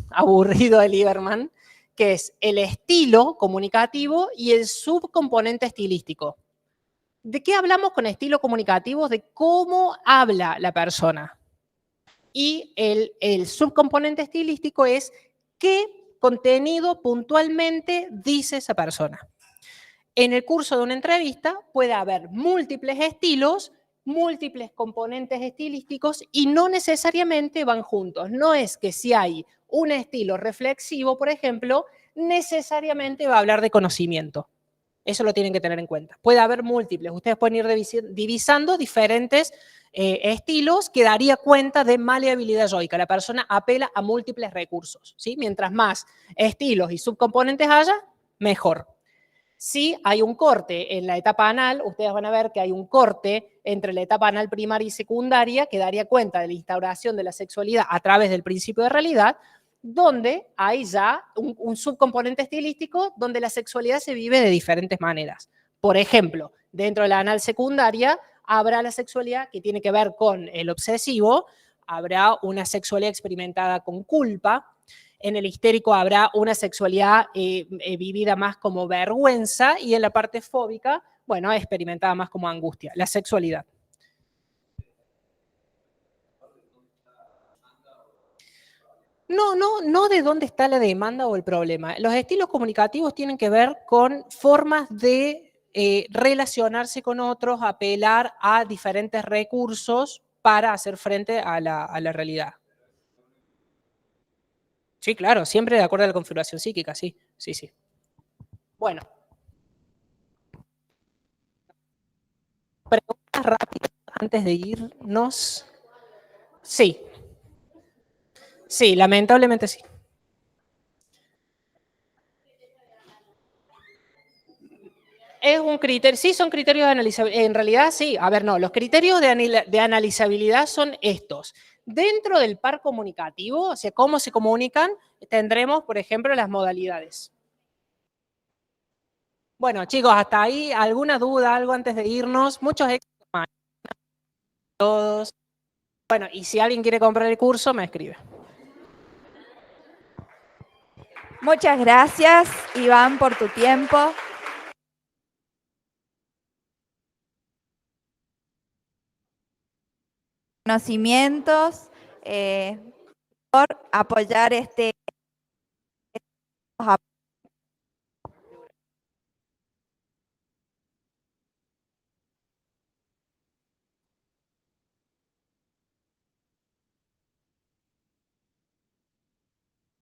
aburrido de Lieberman, que es el estilo comunicativo y el subcomponente estilístico. ¿De qué hablamos con estilo comunicativo? De cómo habla la persona. Y el subcomponente estilístico es qué contenido puntualmente dice esa persona. En el curso de una entrevista puede haber múltiples estilos, múltiples componentes estilísticos y no necesariamente van juntos. No es que si hay un estilo reflexivo, por ejemplo, necesariamente va a hablar de conocimiento. Eso lo tienen que tener en cuenta. Puede haber múltiples. Ustedes pueden ir divisando diferentes estilos que daría cuenta de maleabilidad yoica. La persona apela a múltiples recursos. ¿Sí? Mientras más estilos y subcomponentes haya, mejor. Si hay un corte en la etapa anal, ustedes van a ver que hay un corte entre la etapa anal primaria y secundaria que daría cuenta de la instauración de la sexualidad a través del principio de realidad, donde hay ya un subcomponente estilístico donde la sexualidad se vive de diferentes maneras. Por ejemplo, dentro de la anal secundaria habrá la sexualidad que tiene que ver con el obsesivo, habrá una sexualidad experimentada con culpa, en el histérico habrá una sexualidad vivida más como vergüenza y en la parte fóbica, bueno, experimentada más como angustia, la sexualidad. No de dónde está la demanda o el problema. Los estilos comunicativos tienen que ver con formas de relacionarse con otros, apelar a diferentes recursos para hacer frente a la realidad. Sí, claro, siempre de acuerdo a la configuración psíquica, sí, sí, sí. Bueno. Preguntas rápidas antes de irnos. Sí, sí, lamentablemente sí. Es un criterio, sí, son criterios de analizabilidad. En realidad, sí. A ver, no, los criterios de analizabilidad son estos. Dentro del par comunicativo, o sea, cómo se comunican, tendremos, por ejemplo, las modalidades. Bueno, chicos, hasta ahí, ¿alguna duda, algo antes de irnos? Muchos éxitos más. Todos. Bueno, y si alguien quiere comprar el curso, me escribe. Muchas gracias, Iván, por tu tiempo. Conocimientos, por apoyar este